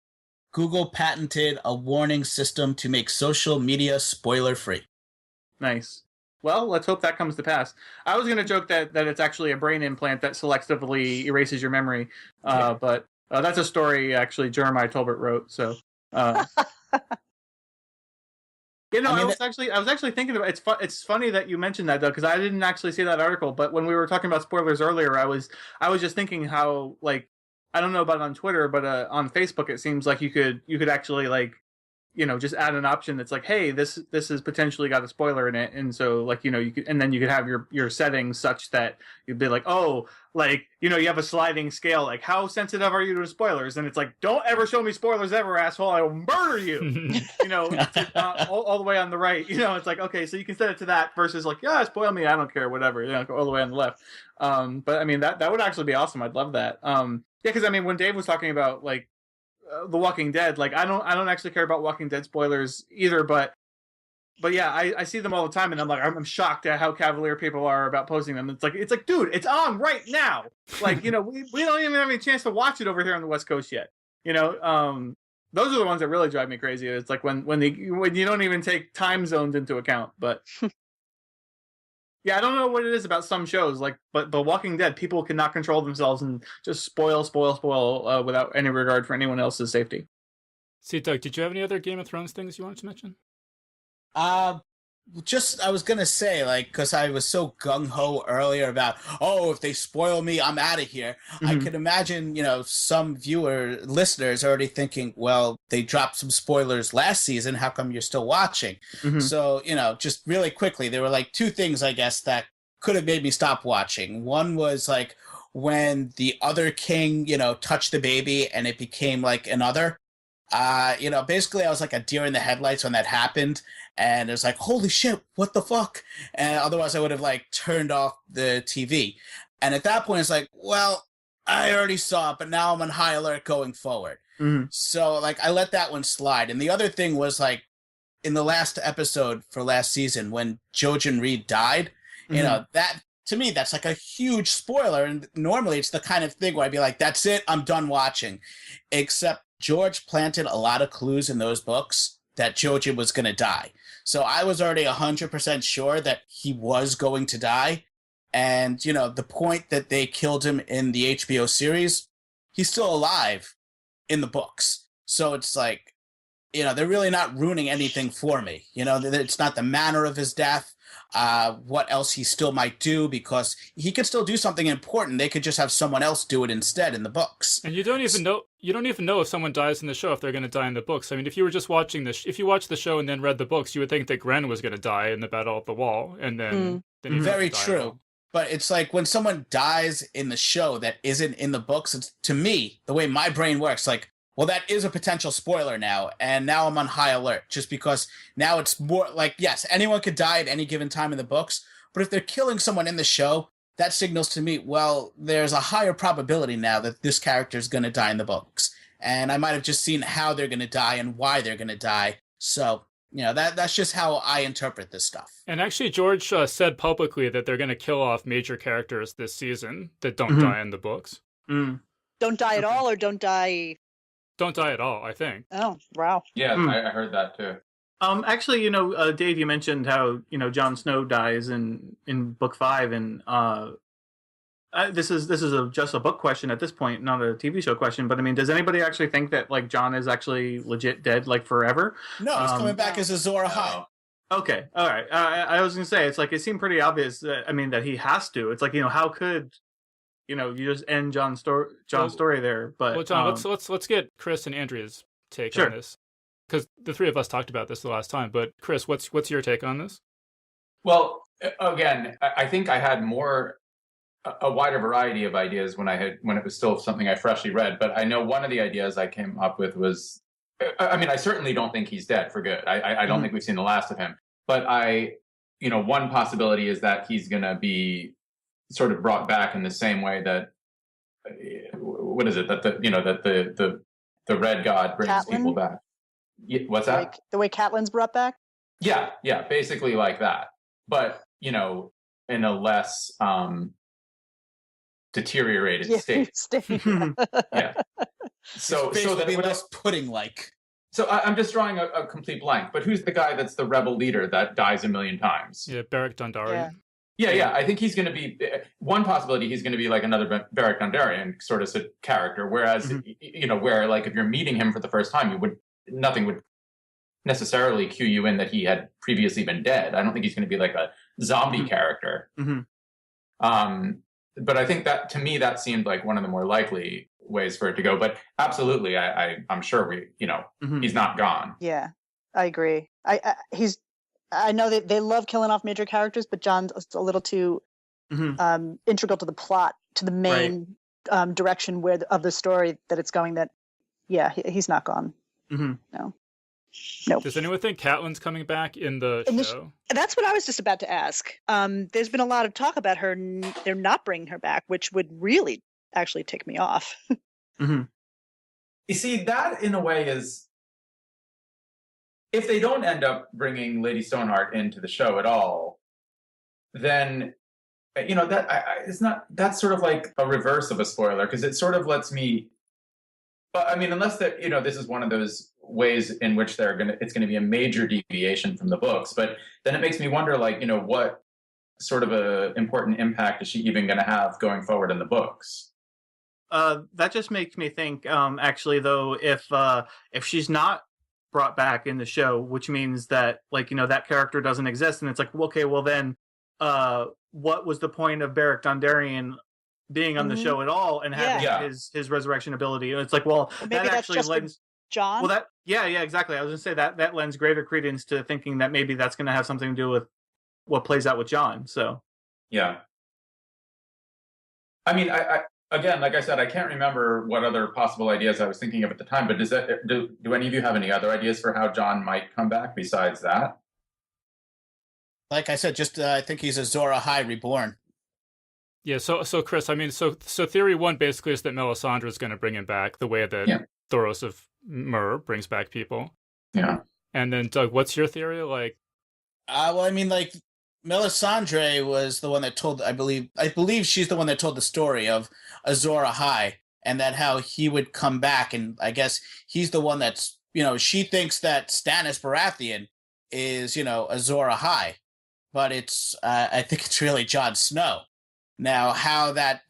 Google patented a warning system to make social media spoiler-free. Nice. Well, let's hope that comes to pass. I was going to joke that it's actually a brain implant that selectively erases your memory, but that's a story actually Jeremiah Tolbert wrote. So, I was actually thinking about it's funny that you mentioned that though, because I didn't actually see that article. But when we were talking about spoilers earlier, I was just thinking how I don't know about on Twitter, but on Facebook it seems like you could actually just add an option that's like, hey, this has potentially got a spoiler in it, and so you could, and then you could have your settings such that you'd be like, oh, you have a sliding scale, like how sensitive are you to spoilers, and it's like, don't ever show me spoilers ever, asshole, I will murder you. All the way on the right, it's like, okay, so you can set it to that versus spoil me, I don't care, whatever, go all the way on the left. But I mean that would actually be awesome. I'd love that. Because I mean when Dave was talking about The Walking Dead, I don't actually care about Walking Dead spoilers either, but yeah, I see them all the time, and I'm shocked at how cavalier people are about posting them. It's like, dude, it's on right now. We don't even have any chance to watch it over here on the West Coast yet. Those are the ones that really drive me crazy. It's like when you don't even take time zones into account. But yeah, I don't know what it is about some shows, but The Walking Dead, people cannot control themselves and just spoil without any regard for anyone else's safety. See, Doug, did you have any other Game of Thrones things you wanted to mention? I was gonna say, because I was so gung-ho earlier about, if they spoil me, I'm out of here. I could imagine, some listeners already thinking, well, they dropped some spoilers last season, how come you're still watching? So, just really quickly, there were two things, I guess, that could have made me stop watching. One was when the other king, touched the baby and it became another. Basically I was like a deer in the headlights when that happened, and it was like, holy shit, what the fuck? And otherwise I would have turned off the TV. And at that point it's like, well, I already saw it, but now I'm on high alert going forward. So I let that one slide. And the other thing was in the last episode for last season when Jojen Reed died, that to me that's a huge spoiler, and normally it's the kind of thing where I'd be like, that's it, I'm done watching. Except George planted a lot of clues in those books that Jojen was going to die. So I was already 100% sure that he was going to die. And, the point that they killed him in the HBO series, he's still alive in the books. So it's they're really not ruining anything for me. It's not the manner of his death, what else he still might do, because he could still do something important. They could just have someone else do it instead in the books. And you don't even know if someone dies in the show, if they're going to die in the books. I mean, if you were just watching if you watched the show and then read the books, you would think that Gren was going to die in the Battle at the Wall, and then he very true. But it's when someone dies in the show that isn't in the books, it's, to me, the way my brain works, well, that is a potential spoiler now, and now I'm on high alert, just because now it's more yes, anyone could die at any given time in the books, but if they're killing someone in the show, that signals to me, well, there's a higher probability now that this character is going to die in the books, and I might have just seen how they're going to die and why they're going to die, so... that's just how I interpret this stuff. And actually, George said publicly that they're going to kill off major characters this season that don't die in the books. Don't die at all, or don't die... Don't die at all, I think. Oh, wow. Yeah, I heard that too. Actually, Dave, you mentioned how, Jon Snow dies in book 5, and this is just a book question at this point, not a TV show question. But I mean, does anybody actually think that like John is actually legit dead, like forever? No, he's coming back as Azor Ahai. Okay, all right. I was gonna say it's like it seemed pretty obvious that I mean that he has to. It's like how could you just end John's story there? But well, John, let's get Chris and Andrea's take on this, because the three of us talked about this the last time. But Chris, what's your take on this? Well, again, I think I had a wider variety of ideas when it was still something I freshly read. But I know one of the ideas I came up with was, I mean, I certainly don't think he's dead for good. I don't think we've seen the last of him. But one possibility is that he's going to be sort of brought back in the same way that, what is it, that the Red God brings Catelyn? people back. What's that? Like the way Catelyn's brought back? Yeah, basically like that. But, in a less deteriorated state. Yeah. So that be less pudding-like. So I'm just drawing a complete blank. But who's the guy that's the rebel leader that dies a million times? Yeah, Beric Dondarrion. Yeah. I think he's going to be one possibility. He's going to be like another Beric Dondarrion sort of character. Whereas, where like if you're meeting him for the first time, nothing would necessarily cue you in that he had previously been dead. I don't think he's going to be like a zombie character. But I think that to me that seemed like one of the more likely ways for it to go. But absolutely, I'm sure he's not gone. Yeah, I agree. I know that they love killing off major characters, but John's a little too integral to the plot, to the main direction of the story that it's going. That he's not gone. No. Does anyone think Catelyn's coming back in the show? That's what I was just about to ask. There's been a lot of talk about her. They're not bringing her back, which would really actually tick me off. You see, that in a way is, if they don't end up bringing Lady Stoneheart into the show at all, then it's not. That's sort of like a reverse of a spoiler, because it sort of lets me. I mean, unless that this is one of those ways in which it's going to be a major deviation from the books, but then it makes me wonder, like, what sort of a important impact is she even going to have going forward in the books? That just makes me think, actually, though, if she's not brought back in the show, which means that, like, that character doesn't exist, and it's like, okay, well then, what was the point of Beric Dondarrion being on the show at all and having his resurrection ability? And it's like, well, maybe that that's actually just lends John. Well, exactly. I was gonna say that lends greater credence to thinking that maybe that's going to have something to do with what plays out with John. So yeah, I mean, I again, like I said, I can't remember what other possible ideas I was thinking of at the time. But do any of you have any other ideas for how John might come back besides that? Like I said, just I think he's Azor Ahai reborn. Yeah, so Chris, I mean, so theory one basically is that Melisandre is going to bring him back the way that Thoros of Myr brings back people. Yeah. And then Doug, what's your theory? Like, well, I mean, like Melisandre was the one that told. I believe she's the one that told the story of Azor Ahai, and that how he would come back, and I guess he's the one that's she thinks that Stannis Baratheon is Azor Ahai, but it's I think it's really Jon Snow. Now, how that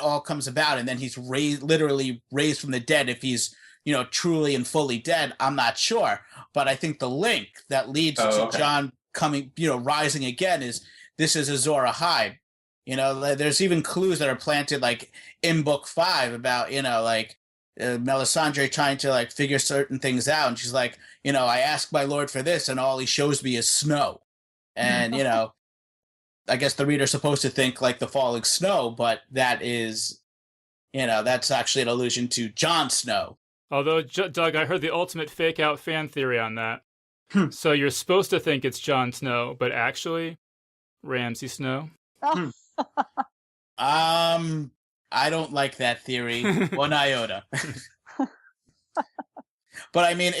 all comes about, and then he's literally raised from the dead. If he's truly and fully dead, I'm not sure. But I think the link that leads to John coming, rising again is Azor Ahai. There's even clues that are planted like in book 5 about Melisandre trying to like figure certain things out, and she's like, I asked my lord for this, and all he shows me is snow, and I guess the reader's supposed to think like the falling snow, but that is, that's actually an allusion to Jon Snow. Although, Doug, I heard the ultimate fake-out fan theory on that. So you're supposed to think it's Jon Snow, but actually, Ramsay Snow. I don't like that theory one iota. But I mean,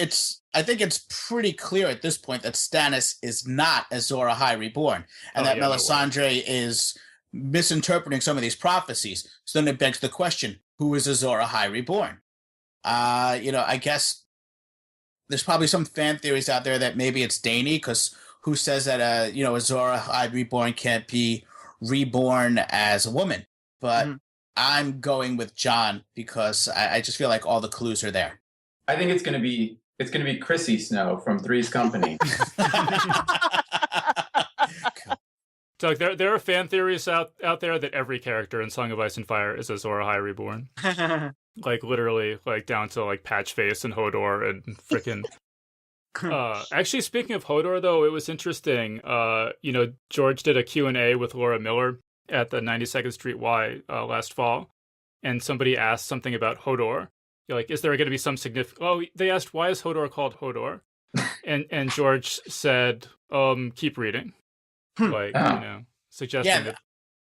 I think it's pretty clear at this point that Stannis is not Azor Ahai reborn, and that Melisandre is misinterpreting some of these prophecies. So then it begs the question, who is Azor Ahai reborn? I guess there's probably some fan theories out there that maybe it's Dany, because who says that Azor Ahai reborn can't be reborn as a woman? but I'm going with John because I just feel like all the clues are there. I think it's gonna be Chrissy Snow from Three's Company. So there are fan theories out there that every character in Song of Ice and Fire is Azor Ahai reborn. Like literally, like down to like Patchface and Hodor and frickin'. Actually, speaking of Hodor, though, it was interesting. George did a Q&A with Laura Miller at the 92nd Street Y last fall, and somebody asked something about Hodor. You're like, is there going to be some significant? Oh, they asked, why is Hodor called Hodor? and George said, keep reading. Like, suggesting that.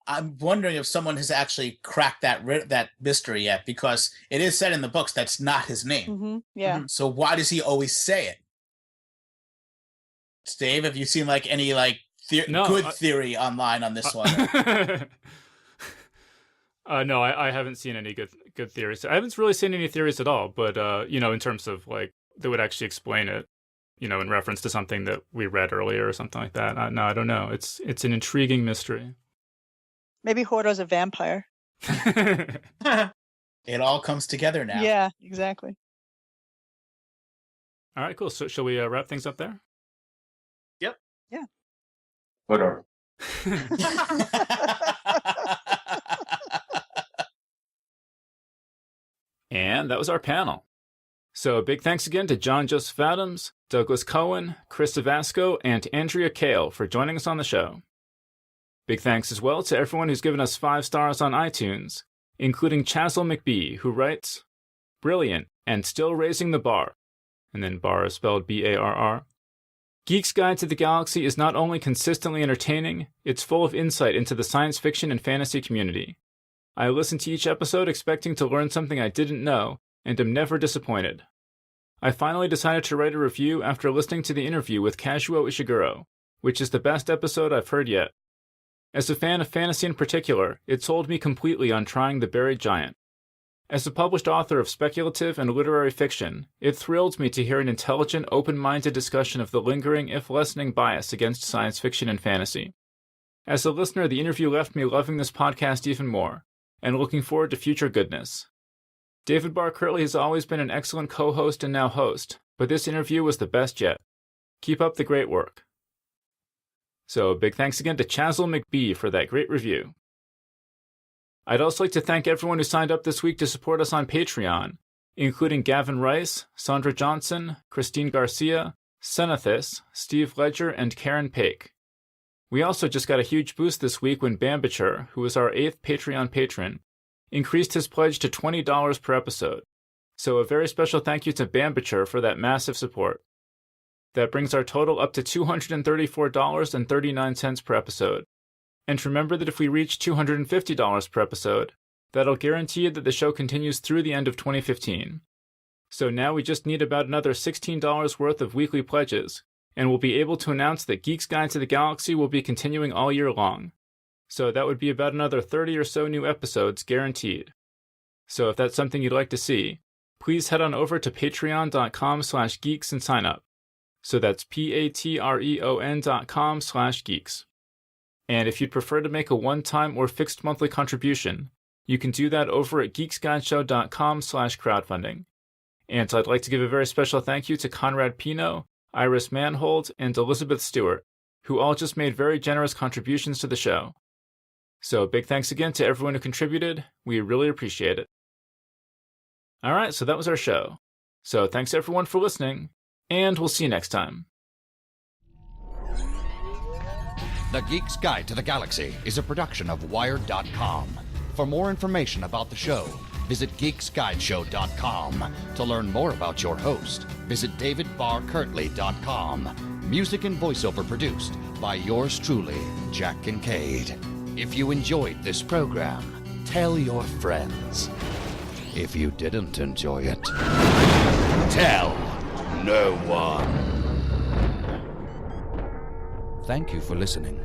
I'm wondering if someone has actually cracked that mystery yet, because it is said in the books that's not his name. Mm-hmm. Yeah. So why does he always say it? Dave, have you seen like any like good theory online on this one? No, I haven't seen any good theories. I haven't really seen any theories at all. But in terms of like that would actually explain it, in reference to something that we read earlier or something like that. No, I don't know. It's an intriguing mystery. Maybe Hodor's a vampire. It all comes together now. Yeah, exactly. All right, cool. So shall we wrap things up there? Yep. Yeah. Hodor. And that was our panel. So a big thanks again to John Joseph Adams, Douglas Cohen, Chris Savasco, and Andrea Kale for joining us on the show. Big thanks as well to everyone who's given us 5 stars on iTunes, including Chazle McBee, who writes, "Brilliant and still raising the bar." And then bar is spelled B-A-R-R. Geek's Guide to the Galaxy is not only consistently entertaining, it's full of insight into the science fiction and fantasy community. I listen to each episode expecting to learn something I didn't know, and am never disappointed. I finally decided to write a review after listening to the interview with Kazuo Ishiguro, which is the best episode I've heard yet. As a fan of fantasy in particular, it sold me completely on trying The Buried Giant. As a published author of speculative and literary fiction, it thrilled me to hear an intelligent, open-minded discussion of the lingering, if lessening, bias against science fiction and fantasy. As a listener, the interview left me loving this podcast even more, and looking forward to future goodness. David Barr Kirtley has always been an excellent co-host and now host, but this interview was the best yet. Keep up the great work. So, big thanks again to Chazle McBee for that great review. I'd also like to thank everyone who signed up this week to support us on Patreon, including Gavin Rice, Sandra Johnson, Christine Garcia, Senathis, Steve Ledger, and Karen Paik. We also just got a huge boost this week when Bambiture, who is our 8th Patreon patron, increased his pledge to $20 per episode. So a very special thank you to Bambiture for that massive support. That brings our total up to $234.39 per episode. And remember that if we reach $250 per episode, that'll guarantee that the show continues through the end of 2015. So now we just need about another $16 worth of weekly pledges, and we'll be able to announce that Geek's Guide to the Galaxy will be continuing all year long. So that would be about another 30 or so new episodes guaranteed. So if that's something you'd like to see, please head on over to patreon.com/geeks and sign up. So that's patreon.com/geeks. And if you'd prefer to make a one-time or fixed monthly contribution, you can do that over at geeksguideshow.com/crowdfunding. And I'd like to give a very special thank you to Conrad Pino, Iris Manhold, and Elizabeth Stewart, who all just made very generous contributions to the show. So big thanks again to everyone who contributed. We really appreciate it. All right, so that was our show. So thanks everyone for listening, and we'll see you next time. The Geek's Guide to the Galaxy is a production of Wired.com. For more information about the show, visit geeksguideshow.com. To learn more about your host, visit davidbarrkirtley.com. Music and voiceover produced by yours truly, Jack Kincaid. If you enjoyed this program, tell your friends. If you didn't enjoy it, tell no one. Thank you for listening.